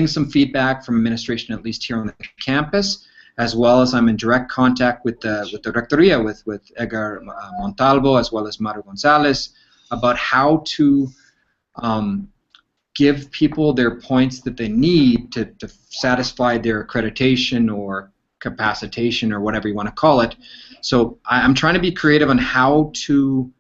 some feedback from administration, at least here on the campus, as well as I'm in direct contact with the Rectoría, with Edgar Montalvo, as well as Mario Gonzalez, about how to give people their points that they need to satisfy their accreditation or capacitation or whatever you want to call it. So I'm trying to be creative on how to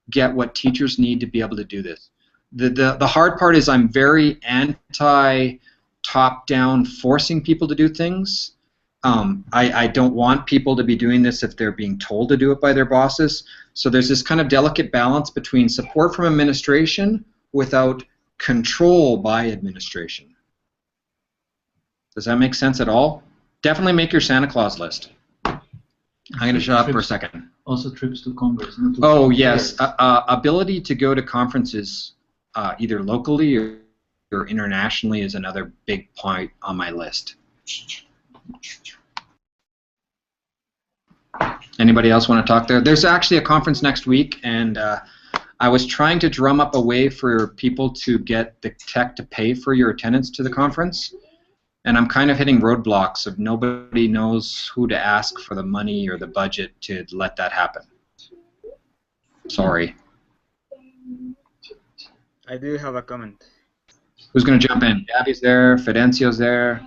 get what teachers need to be able to do this. The hard part is I'm very anti top-down forcing people to do things. I don't want people to be doing this if they're being told to do it by their bosses. So there's this kind of delicate balance between support from administration without control by administration. Does that make sense at all? Definitely make your Santa Claus list. I'm going to shut up for a second. Also trips to Congress. Oh, yes. Ability to go to conferences either locally or internationally is another big point on my list. Anybody else want to talk there? There's actually a conference next week, and I was trying to drum up a way for people to get the tech to pay for your attendance to the conference, and I'm kind of hitting roadblocks of nobody knows who to ask for the money or the budget to let that happen. Sorry. I do have a comment. Who's going to jump in? Gabby's there, Fidencio's there,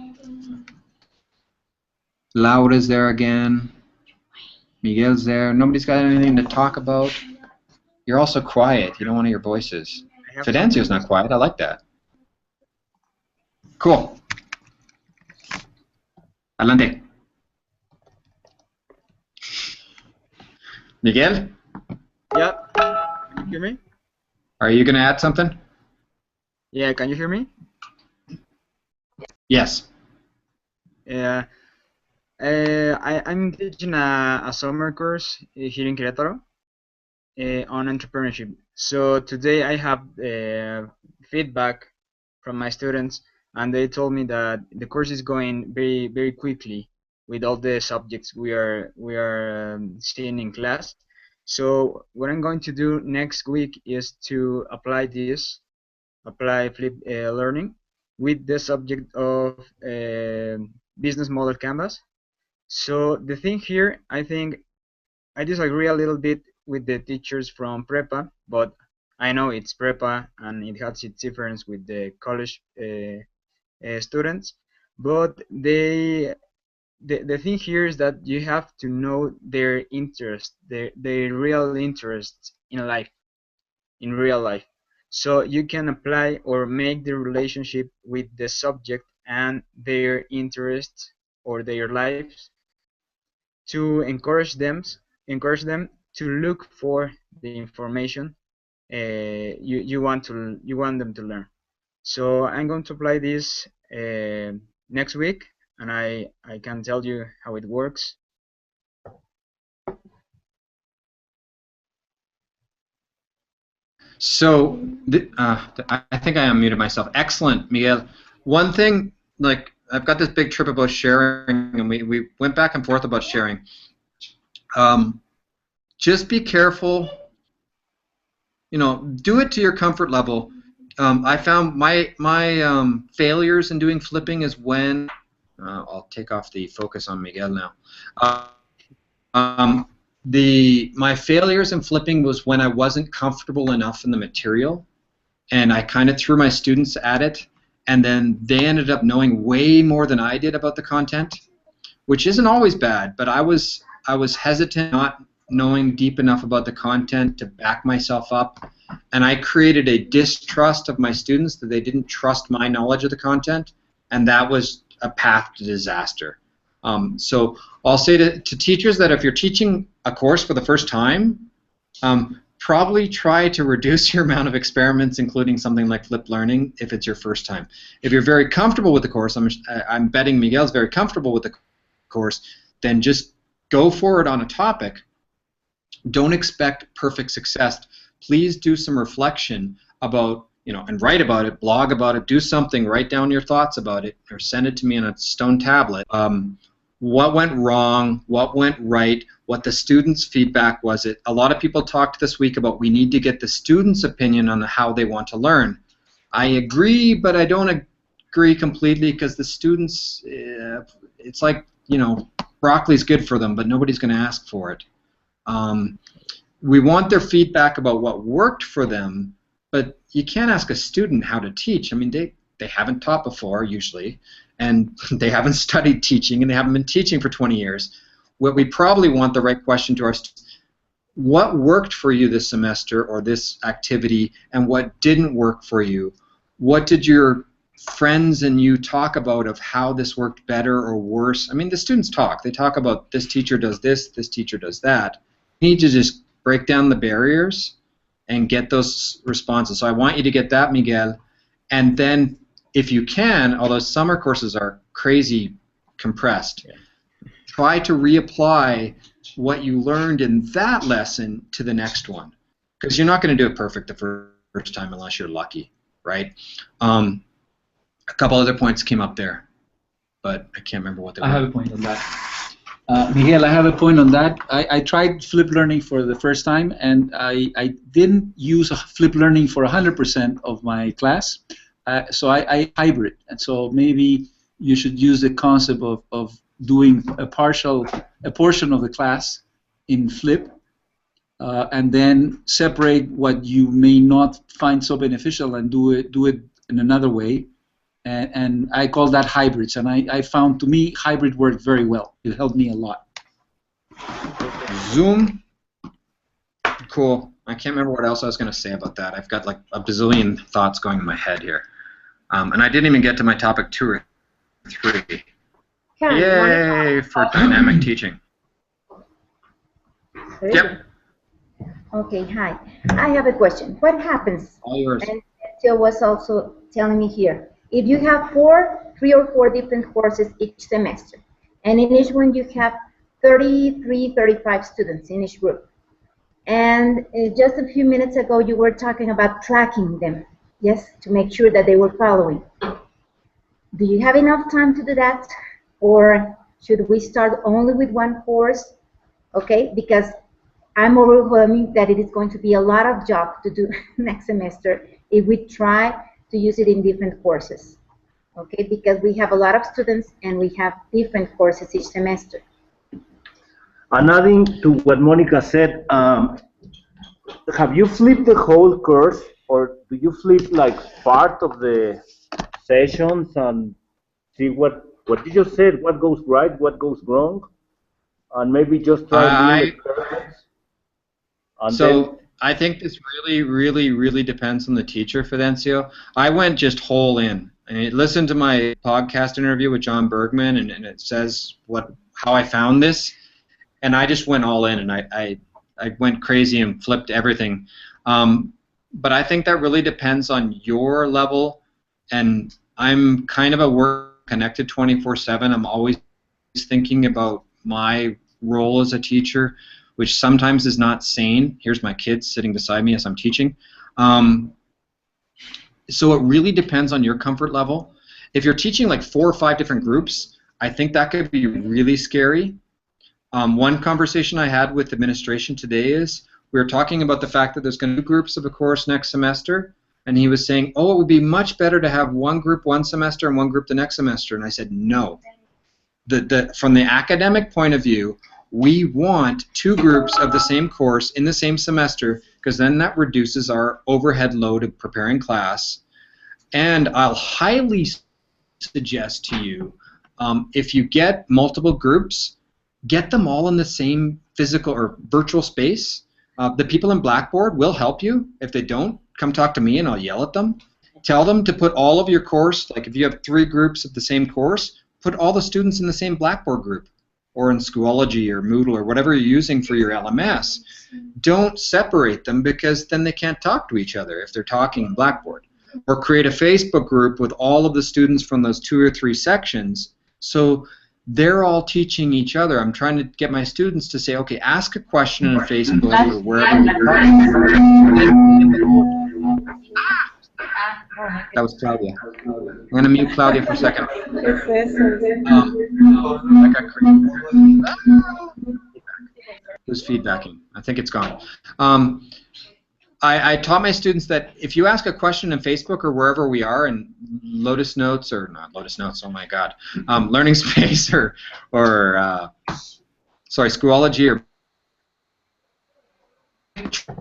Laura's there again, Miguel's there. Nobody's got anything to talk about. You're also quiet. You don't want to hear voices. Fidencio's not quiet. I like that. Cool. Adelante. Miguel? Yep. Can you hear me? Are you going to add something? Yeah, can you hear me? Yes. Yeah. I'm teaching a summer course here in Querétaro on entrepreneurship. So today I have feedback from my students, and they told me that the course is going very, very quickly with all the subjects we are seeing in class. So what I'm going to do next week is to apply flip learning with the subject of business model canvas. So the thing here, I think I disagree a little bit with the teachers from Prepa, but I know it's Prepa and it has its difference with the college students. But the thing here is that you have to know their interest, their real interests in life, in real life. So you can apply or make the relationship with the subject and their interests or their lives to encourage them to look for the information you want them to learn. So I'm going to apply this next week, and I can tell you how it works. So I think I unmuted myself. Excellent, Miguel. One thing, like, I've got this big trip about sharing, and we went back and forth about sharing. Just be careful. You know, do it to your comfort level. I found my failures in doing flipping is when I'll take off the focus on Miguel now. My failures in flipping was when I wasn't comfortable enough in the material, and I kind of threw my students at it, and then they ended up knowing way more than I did about the content, which isn't always bad, but I was hesitant, not knowing deep enough about the content to back myself up, and I created a distrust of my students that they didn't trust my knowledge of the content, and that was a path to disaster. So I'll say to teachers that if you're teaching a course for the first time, probably try to reduce your amount of experiments, including something like flipped learning, if it's your first time. If you're very comfortable with the course, I'm betting Miguel's very comfortable with the course, then just go forward on a topic. Don't expect perfect success. Please do some reflection about, and write about it, blog about it, do something, write down your thoughts about it, or send it to me on a stone tablet. What went wrong, what went right, what the students' feedback was. A lot of people talked this week about we need to get the students' opinion on how they want to learn. I agree, but I don't agree completely, because the students, it's like, broccoli's good for them, but nobody's going to ask for it. We want their feedback about what worked for them, but you can't ask a student how to teach. I mean, they haven't taught before, usually, and they haven't studied teaching, and they haven't been teaching for 20 years. What we probably want the right question to our students: what worked for you this semester or this activity, and what didn't work for you? What did your friends and you talk about of how this worked better or worse? I mean, the students talk. They talk about this teacher does this teacher does that. You need to just break down the barriers and get those responses. So I want you to get that, Miguel, and then if you can, although summer courses are crazy compressed, try to reapply what you learned in that lesson to the next one, because you're not going to do it perfect the first time unless you're lucky, right? A couple other points came up there, but I can't remember what they were. I have a point on that. Miguel, I have a point on that. I tried flipped learning for the first time, and I didn't use flipped learning for 100% of my class. So I hybrid, and so maybe you should use the concept of doing a portion of the class in flip, and then separate what you may not find so beneficial and do it in another way. And I call that hybrids, and I found, to me, hybrid worked very well. It helped me a lot. Zoom, cool. I can't remember what else I was going to say about that. I've got like a bazillion thoughts going in my head here. And I didn't even get to my topic 2 or 3. Yay for dynamic teaching. Yep. Okay, hi. I have a question. What happens? All yours. And Phil was also telling me here. If you have 3 or 4 different courses each semester, and in each one you have 33, 35 students in each group, and just a few minutes ago you were talking about tracking them, yes, to make sure that they were following. Do you have enough time to do that, or should we start only with one course? Okay, because I'm overwhelming that it is going to be a lot of job to do next semester if we try to use it in different courses. Okay, because we have a lot of students and we have different courses each semester. And adding to what Monica said, have you flipped the whole course, or do you flip like part of the sessions and see what you just said, what goes right, what goes wrong, and maybe just try new experiments? So I think this really depends on the teacher, Fidencio. I went just whole in. I listened to my podcast interview with John Bergman, and it says how I found this, and I just went all in, and I went crazy and flipped everything. But I think that really depends on your level, and I'm kind of a work connected 24/7. I'm always thinking about my role as a teacher, which sometimes is not sane. Here's my kids sitting beside me as I'm teaching. So it really depends on your comfort level. If you're teaching like 4 or 5 different groups, I think that could be really scary. One conversation I had with administration today is we were talking about the fact that there's going to be groups of a course next semester, and he was saying, oh, it would be much better to have one group one semester and one group the next semester. And I said, no. From the academic point of view, we want 2 groups of the same course in the same semester, because then that reduces our overhead load of preparing class. And I'll highly suggest to you, if you get multiple groups, get them all in the same physical or virtual space. The people in Blackboard will help you. If they don't, come talk to me and I'll yell at them. Tell them to put all of your course, like if you have 3 groups of the same course, put all the students in the same Blackboard group. or in Schoology or Moodle or whatever you're using for your LMS, don't separate them, because then they can't talk to each other if they're talking in Blackboard. Or create a Facebook group with all of the students from those 2 or 3 sections, so they're all teaching each other. I'm trying to get my students to say, okay, ask a question on Facebook or wherever you're. That was Claudia. I'm going to mute Claudia for a second. That got crazy. Who's feedbacking? I think it's gone. I taught my students that if you ask a question in Facebook or wherever we are, in Lotus Notes, or not Lotus Notes, oh my God, Learning Space or sorry, Schoology, or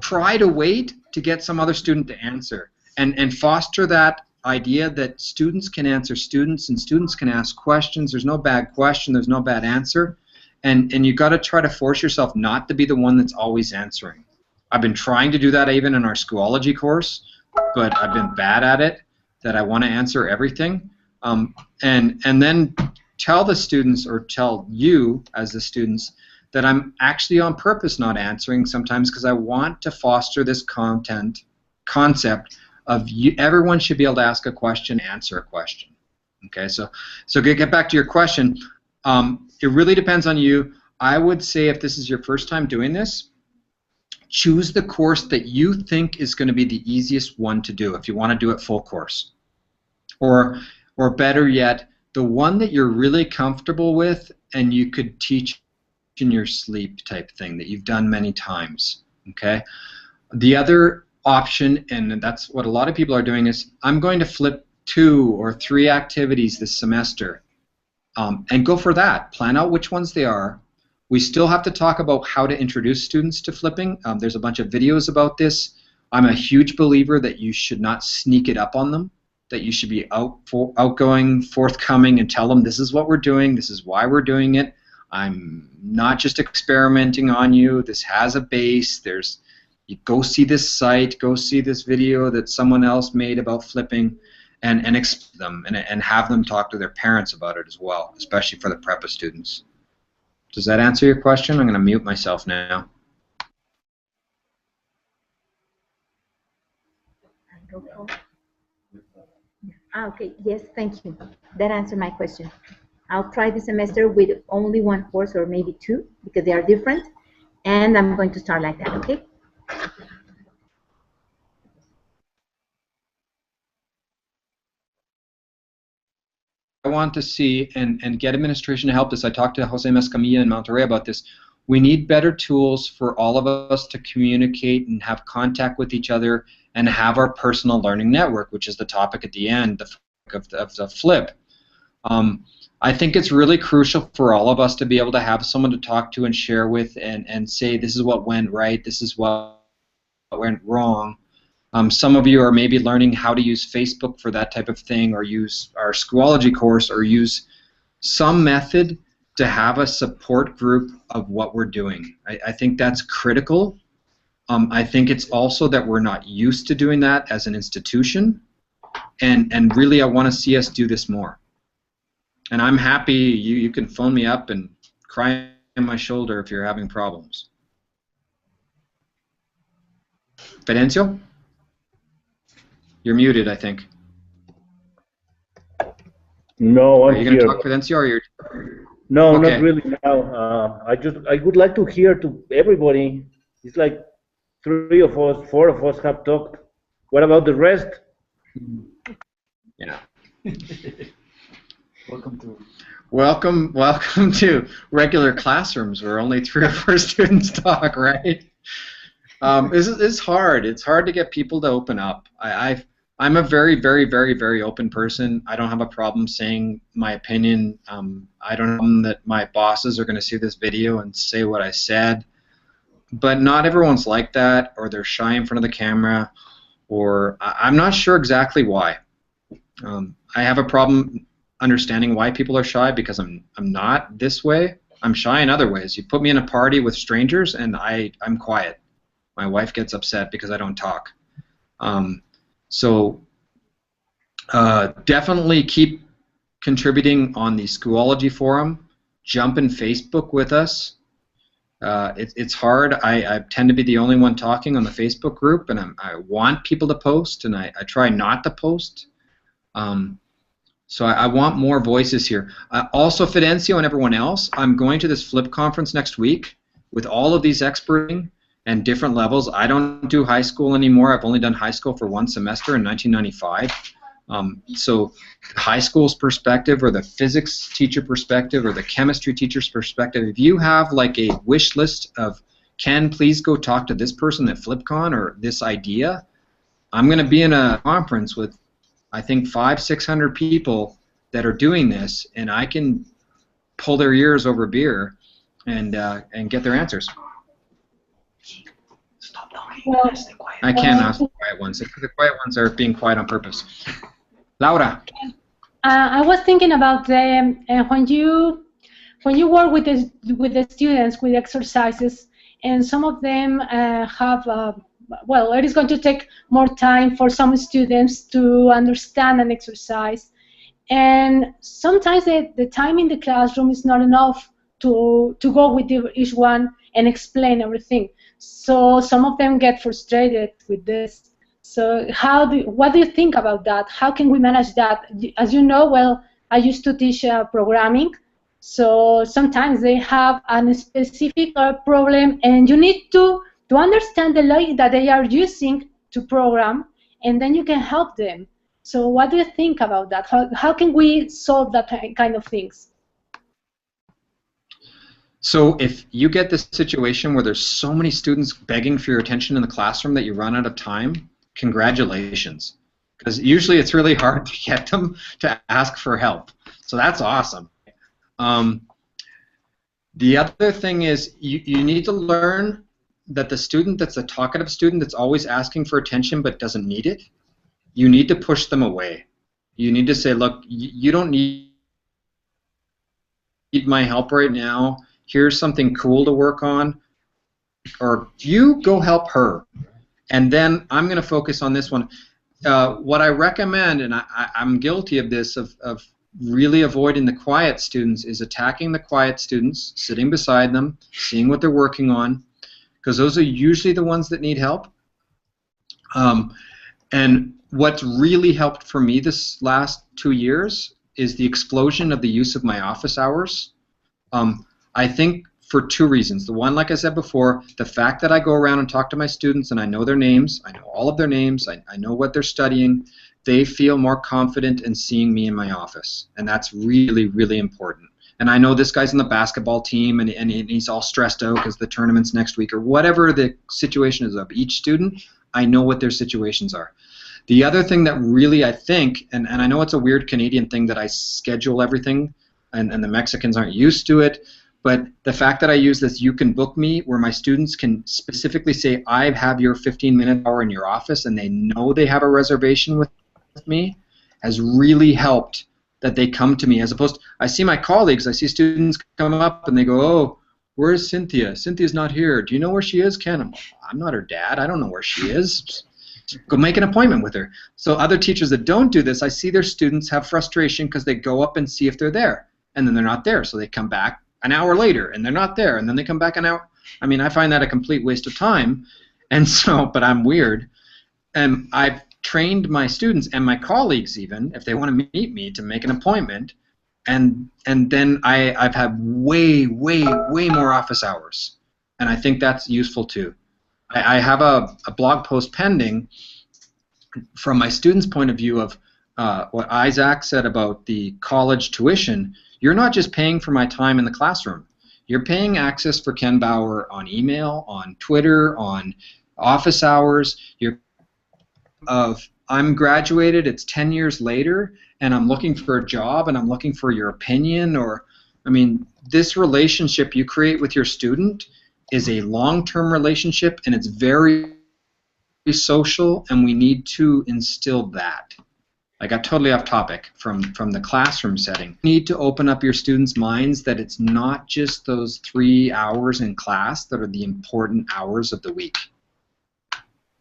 try to wait to get some other student to answer, and foster that idea that students can answer students and students can ask questions. There's no bad question, there's no bad answer, and you got to try to force yourself not to be the one that's always answering. I've been trying to do that even in our Schoology course, but I've been bad at it, that I want to answer everything. And then tell the students, or tell you as the students, that I'm actually on purpose not answering sometimes, because I want to foster this concept of everyone should be able to ask a question, answer a question. Okay, so get back to your question. It really depends on you. I would say if this is your first time doing this, choose the course that you think is going to be the easiest one to do if you want to do it full course. Or better yet, the one that you're really comfortable with and you could teach in your sleep type thing that you've done many times. Okay? The other option, and that's what a lot of people are doing, is I'm going to flip 2 or 3 activities this semester, and go for that. Plan out which ones they are. We still have to talk about how to introduce students to flipping. There's a bunch of videos about this. I'm a huge believer that you should not sneak it up on them, that you should be outgoing, forthcoming, and tell them this is what we're doing, this is why we're doing it. I'm not just experimenting on you. This has a base. You go see this site, go see this video that someone else made about flipping, and explain them, and have them talk to their parents about it as well, especially for the PREPA students. Does that answer your question? I'm going to mute myself now. Okay, yes, thank you. That answered my question. I'll try this semester with only 1 course, or maybe 2, because they are different, and I'm going to start like that, okay? I want to see and get administration to help this. I talked to Jose Mescamilla in Monterrey about this. We need better tools for all of us to communicate and have contact with each other and have our personal learning network, which is the topic at the end of the flip. I think it's really crucial for all of us to be able to have someone to talk to and share with, and say this is what went right, this is what went wrong. Some of you are maybe learning how to use Facebook for that type of thing, or use our Schoology course, or use some method to have a support group of what we're doing. I think that's critical. I think it's also that we're not used to doing that as an institution, and really I want to see us do this more. And I'm happy, you can phone me up and cry on my shoulder if you're having problems. Fidencio? You're muted, I think. No, I'm Are you here. going to talk, Fidencio, or you're... No, Okay. not really now. I would like to hear to everybody. It's like 3 of us, 4 of us have talked. What about the rest? Yeah. Welcome to regular classrooms where only 3 or 4 students talk, right? It's hard. It's hard to get people to open up. I'm a very, very, very, very open person. I don't have a problem saying my opinion. I don't know that my bosses are going to see this video and say what I said. But not everyone's like that, or they're shy in front of the camera, or I'm not sure exactly why. I have a problem understanding why people are shy, because I'm not this way. I'm shy in other ways. You put me in a party with strangers and I'm quiet. My wife gets upset because I don't talk. So definitely keep contributing on the Schoology forum. jump in Facebook with us. It's hard. I tend to be the only one talking on the Facebook group, and I want people to post, and I try not to post. So I want more voices here. Also, Fidencio and everyone else, I'm going to this Flip conference next week with all of these experts and different levels. I don't do high school anymore. I've only done high school for one semester in 1995. So high school's perspective, or the physics teacher perspective, or the chemistry teacher's perspective, if you have like a wish list of, Ken, please go talk to this person at FlipCon or this idea, I'm going to be in a conference with, I think, 500-600 people that are doing this, and I can pull their ears over beer and get their answers. Stop talking. Well, I can't ask the quiet ones. The quiet ones are being quiet on purpose. Laura. I was thinking about when you work with the students with exercises, and some of them have well, it is going to take more time for some students to understand an exercise, and sometimes the time in the classroom is not enough to go with each one and explain everything. So some of them get frustrated with this. So what do you think about that? How can we manage that? As you know, well, I used to teach programming, so sometimes they have a specific problem, and you need to understand the logic that they are using to program, and then you can help them. So what do you think about that? How can we solve that kind of things? So if you get this situation where there's so many students begging for your attention in the classroom that you run out of time, congratulations. Because usually it's really hard to get them to ask for help. So that's awesome. The other thing is you need to learn that the student that's a talkative student that's always asking for attention but doesn't need it, you need to push them away. You need to say, look, you don't need my help right now. Here's something cool to work on. Or you go help her. And then I'm going to focus on this one. What I recommend, and I'm guilty of this, of really avoiding the quiet students, is attacking the quiet students, sitting beside them, seeing what they're working on, because those are usually the ones that need help. And what's really helped for me this last 2 years is the explosion of the use of my office hours. I think for 2 reasons. The one, like I said before, the fact that I go around and talk to my students and I know their names, I know all of their names, I know what they're studying, they feel more confident in seeing me in my office. And that's really, really important. And I know this guy's on the basketball team and he's all stressed out because the tournament's next week, or whatever the situation is of each student, I know what their situations are. The other thing that really I think, and I know it's a weird Canadian thing that I schedule everything, and the Mexicans aren't used to it, but the fact that I use this "you can book me," where my students can specifically say, I have your 15-minute hour in your office, and they know they have a reservation with me, has really helped that they come to me, as opposed to, I see my colleagues, I see students come up and they go, oh, where's Cynthia? Cynthia's not here. Do you know where she is, Ken? I'm not her dad. I don't know where she is. Go make an appointment with her. So other teachers that don't do this, I see their students have frustration because they go up and see if they're there, and then they're not there, so they come back an hour later, and they're not there, and then they come back an hour. I mean, I find that a complete waste of time, and so, but I'm weird. And I've trained my students and my colleagues even, if they want to meet me, to make an appointment, and then I've had way more office hours, and I think that's useful too. I have a blog post pending from my students' point of view of what Isaac said about the college tuition. You're not just paying for my time in the classroom. You're paying access for Ken Bauer on email, on Twitter, on office hours. I'm graduated, it's 10 years later, and I'm looking for a job, and I'm looking for your opinion, or, I mean, this relationship you create with your student is a long-term relationship, and it's very social, and we need to instill that. I got totally off topic from the classroom setting. You need to open up your students' minds that it's not just those 3 hours in class that are the important hours of the week,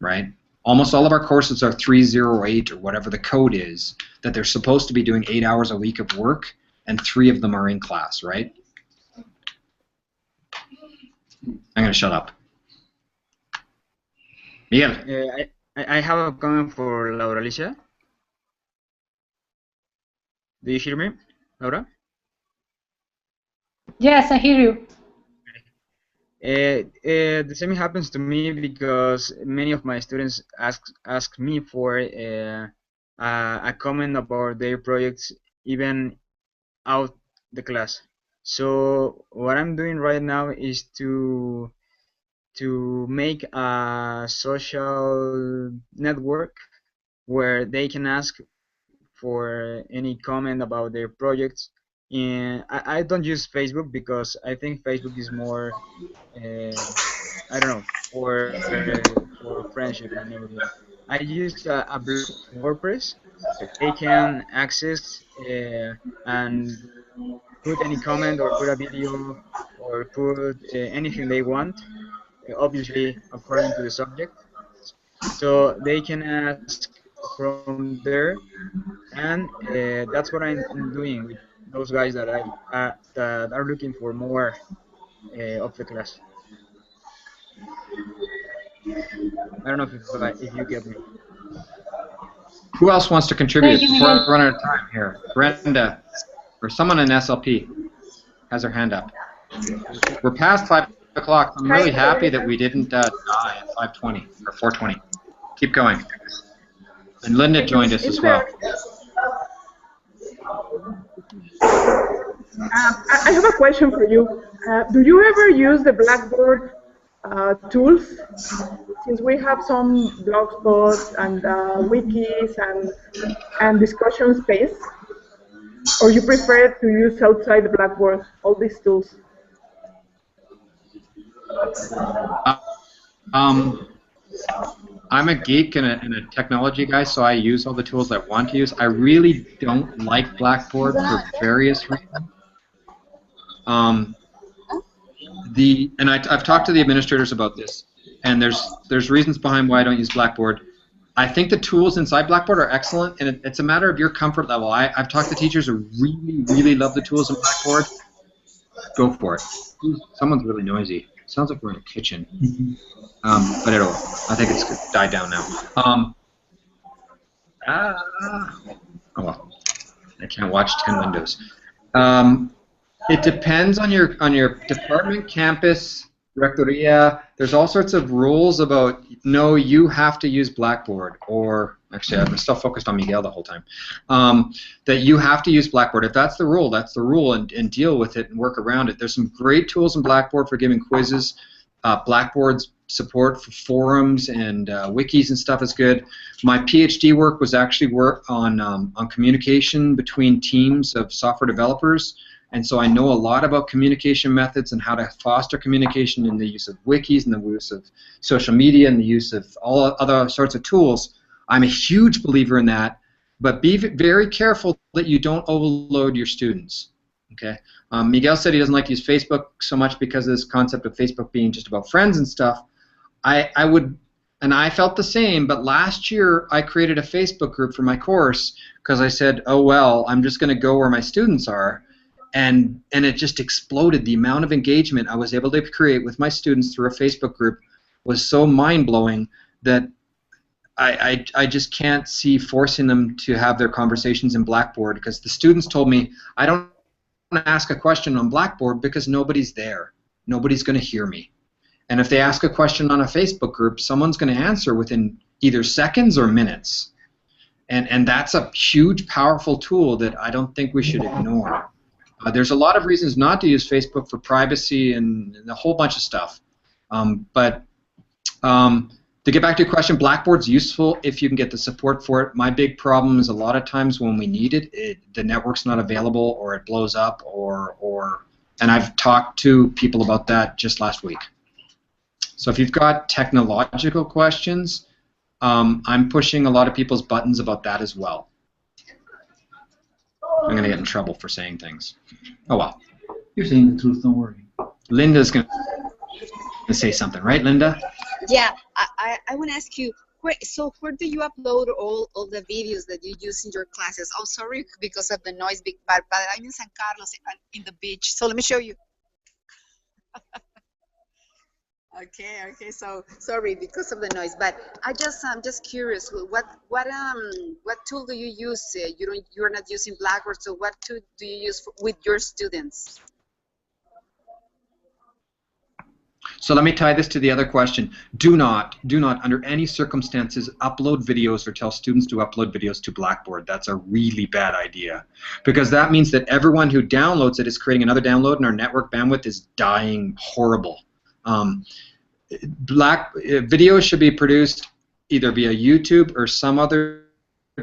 right? Almost all of our courses are 308 or whatever the code is, that they're supposed to be doing 8 hours a week of work, and 3 of them are in class, right? I'm gonna shut up. Miguel. I have a comment for Laura Alicia. Do you hear me, Laura? Yes, I hear you. The same happens to me because many of my students ask me for a comment about their projects even out the class. So what I'm doing right now is to make a social network where they can ask for any comment about their projects. And I don't use Facebook because I think Facebook is more I don't know, for friendship and everything. I use a blog in WordPress where they can access and put any comment or put a video or put anything they want, obviously according to the subject. So they can ask from there, and that's what I'm doing with those guys that are looking for more of the class. I don't know if you get me. Who else wants to contribute Thank you, before Miguel. I run out of time here? Brenda, or someone in SLP has their hand up. We're past 5 o'clock. I'm really happy that we didn't die at 5:20 or 4:20. Keep going. And Linda joined us as well. I have a question for you. Do you ever use the Blackboard tools? Since we have some blog spots and wikis and discussion space, or you prefer to use outside the Blackboard all these tools? I'm a geek and a technology guy, so I use all the tools I want to use. I really don't like Blackboard for various reasons. I've talked to the administrators about this, and there's reasons behind why I don't use Blackboard. I think the tools inside Blackboard are excellent, and it's a matter of your comfort level. I've talked to teachers who really love the tools in Blackboard. Go for it. Someone's really noisy. Sounds like we're in a kitchen. But I think it's died down now. Oh well, I can't watch 10 windows. It depends on your department, campus, rectoria. There's all sorts of rules about, no, you have to use Blackboard, or actually I'm still focused on Miguel the whole time, that you have to use Blackboard. If that's the rule, and deal with it and work around it. There's some great tools in Blackboard for giving quizzes. Blackboard's support for forums and wikis and stuff is good. My PhD work was actually work on communication between teams of software developers. And so I know a lot about communication methods and how to foster communication in the use of wikis and the use of social media and the use of all other sorts of tools. I'm a huge believer in that, but be very careful that you don't overload your students. Okay. Miguel said he doesn't like to use Facebook so much because of this concept of Facebook being just about friends and stuff. I would, and I felt the same, but last year I created a Facebook group for my course because I said, oh well, I'm just going to go where my students are. And it just exploded. The amount of engagement I was able to create with my students through a Facebook group was so mind-blowing that I just can't see forcing them to have their conversations in Blackboard, because the students told me, I don't want to ask a question on Blackboard because nobody's there. Nobody's going to hear me. And if they ask a question on a Facebook group, someone's going to answer within either seconds or minutes. And that's a huge, powerful tool that I don't think we should ignore. There's a lot of reasons not to use Facebook for privacy and a whole bunch of stuff. But to get back to your question, Blackboard's useful if you can get the support for it. My big problem is a lot of times when we need it, the network's not available, or it blows up, and I've talked to people about that just last week. So if you've got technological questions, I'm pushing a lot of people's buttons about that as well. I'm going to get in trouble for saying things. Oh well. You're saying the truth, don't worry. Linda's going to say something, right, Linda? Yeah, I want to ask you, where do you upload all the videos that you use in your classes? Oh, sorry because of the noise, but I'm in San Carlos in the beach, so let me show you. Okay. So sorry because of the noise, but I'm just curious. What tool do you use? You're not using Blackboard, so what tool do you use with your students? So let me tie this to the other question. Do not, under any circumstances, upload videos or tell students to upload videos to Blackboard. That's a really bad idea, because that means that everyone who downloads it is creating another download, and our network bandwidth is dying horrible. Videos should be produced either via YouTube or some other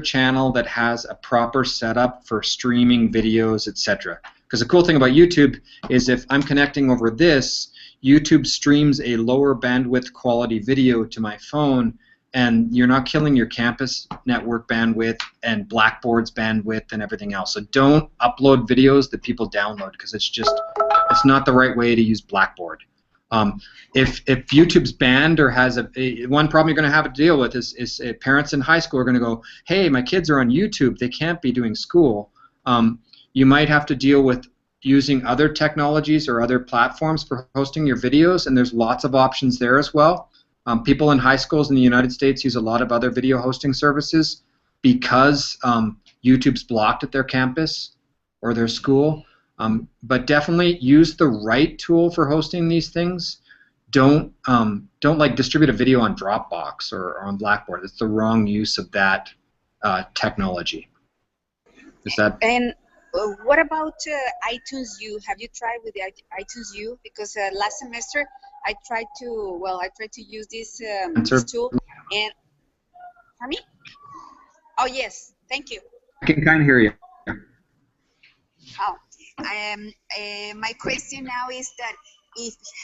channel that has a proper setup for streaming videos, etc. Because the cool thing about YouTube is if I'm connecting over this, YouTube streams a lower bandwidth quality video to my phone, and you're not killing your campus network bandwidth and Blackboard's bandwidth and everything else. So don't upload videos that people download, because it's not the right way to use Blackboard. If YouTube's banned or has one problem you're going to have to deal with is parents in high school are going to go, hey, my kids are on YouTube, they can't be doing school. You might have to deal with using other technologies or other platforms for hosting your videos, and there's lots of options there as well. People in high schools in the United States use a lot of other video hosting services because YouTube's blocked at their campus or their school. But definitely use the right tool for hosting these things. Don't like distribute a video on Dropbox or on Blackboard. It's the wrong use of that technology. Is that? And what about iTunes U? Have you tried with the iTunes U? Because last semester I tried to use this tool, and for me? Oh yes, thank you. I can kind of hear you. Oh, my question now is that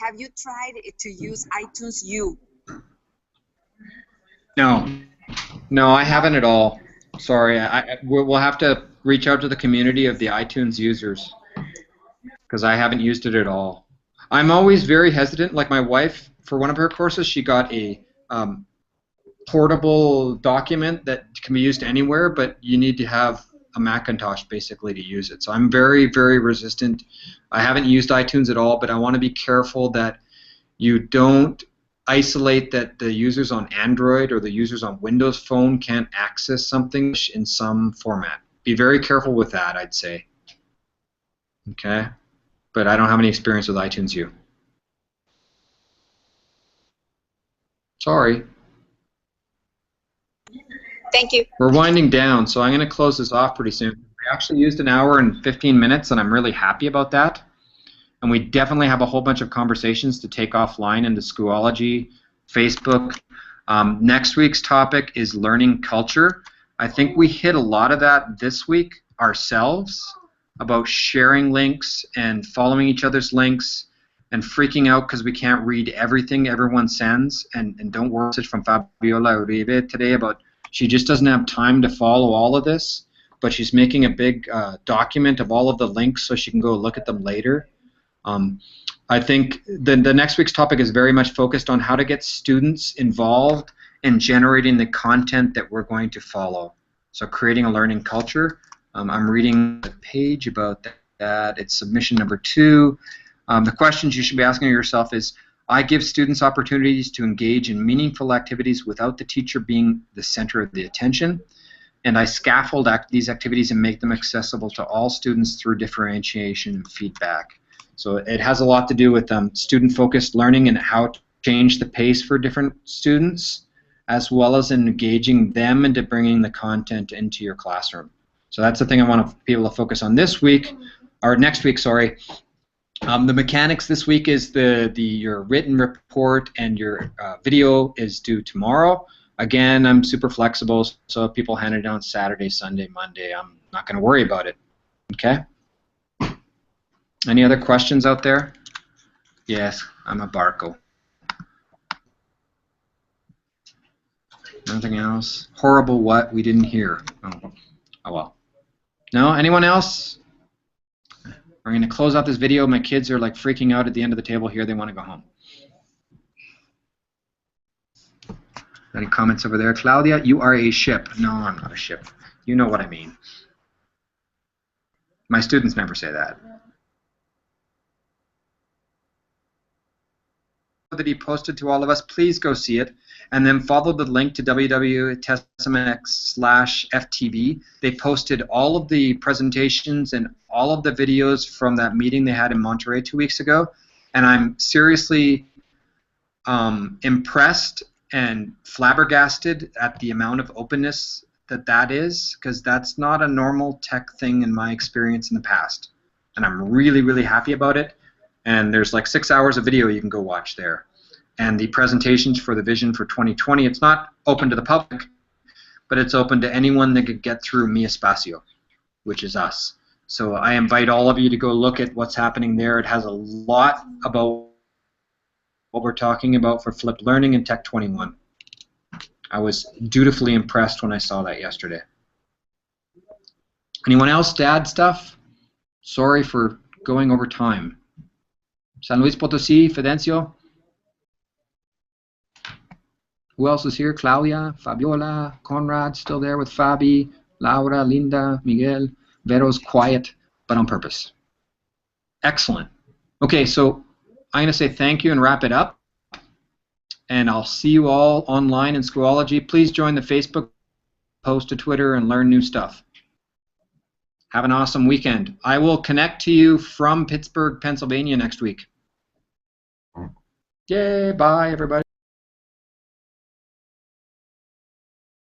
have you tried to use iTunes U? No, I haven't at all. Sorry, we'll have to reach out to the community of the iTunes users, because I haven't used it at all. I'm always very hesitant. Like my wife, for one of her courses, she got a portable document that can be used anywhere, but you need to have a Macintosh basically to use it. So I'm very, very resistant. I haven't used iTunes at all, but I want to be careful that you don't isolate that the users on Android or the users on Windows Phone can't access something in some format. Be very careful with that, I'd say. Okay? But I don't have any experience with iTunes U. Sorry. Thank you. We're winding down, so I'm going to close this off pretty soon. We actually used an hour and 15 minutes, and I'm really happy about that. And we definitely have a whole bunch of conversations to take offline into Schoology, Facebook. Next week's topic is learning culture. I think we hit a lot of that this week ourselves, about sharing links and following each other's links and freaking out because we can't read everything everyone sends. And don't worry, message from Fabiola Uribe today about she just doesn't have time to follow all of this, but she's making a big document of all of the links so she can go look at them later. I think the next week's topic is very much focused on how to get students involved in generating the content that we're going to follow. So creating a learning culture. I'm reading a page about that. It's submission number 2. The questions you should be asking yourself is, I give students opportunities to engage in meaningful activities without the teacher being the center of the attention, and I scaffold these activities and make them accessible to all students through differentiation and feedback. So it has a lot to do with student-focused learning and how to change the pace for different students, as well as engaging them into bringing the content into your classroom. So that's the thing I want people to focus on this week, or next week, sorry. The mechanics this week is your written report and your video is due tomorrow. Again, I'm super flexible, so if people hand it down Saturday, Sunday, Monday, I'm not going to worry about it. Okay? Any other questions out there? Yes, I'm a Barco. Nothing else? Horrible what? We didn't hear. Oh well. No? Anyone else? We're going to close out this video. My kids are like freaking out at the end of the table here. They want to go home. Any comments over there? Claudia, you are a ship. No, I'm not a ship. You know what I mean. My students never say that. that he posted to all of us, please go see it. And then follow the link to www.tessamx/FTV. They posted all of the presentations and all of the videos from that meeting they had in Monterey 2 weeks ago. And I'm seriously impressed and flabbergasted at the amount of openness that is, because that's not a normal tech thing in my experience in the past. And I'm really, really happy about it. And there's like 6 hours of video you can go watch there. And the presentations for the vision for 2020, it's not open to the public, but it's open to anyone that could get through Mi Espacio, which is us. So I invite all of you to go look at what's happening there. It has a lot about what we're talking about for flipped learning in Tech 21. I was dutifully impressed when I saw that yesterday. Anyone else to add stuff? Sorry for going over time. San Luis Potosí, Fidencio? Who else is here? Claudia, Fabiola, Conrad, still there with Fabi, Laura, Linda, Miguel. Vero's quiet, but on purpose. Excellent. Okay, so I'm going to say thank you and wrap it up. And I'll see you all online in Schoology. Please join the Facebook, post to Twitter, and learn new stuff. Have an awesome weekend. I will connect to you from Pittsburgh, Pennsylvania next week. Yay, bye, everybody.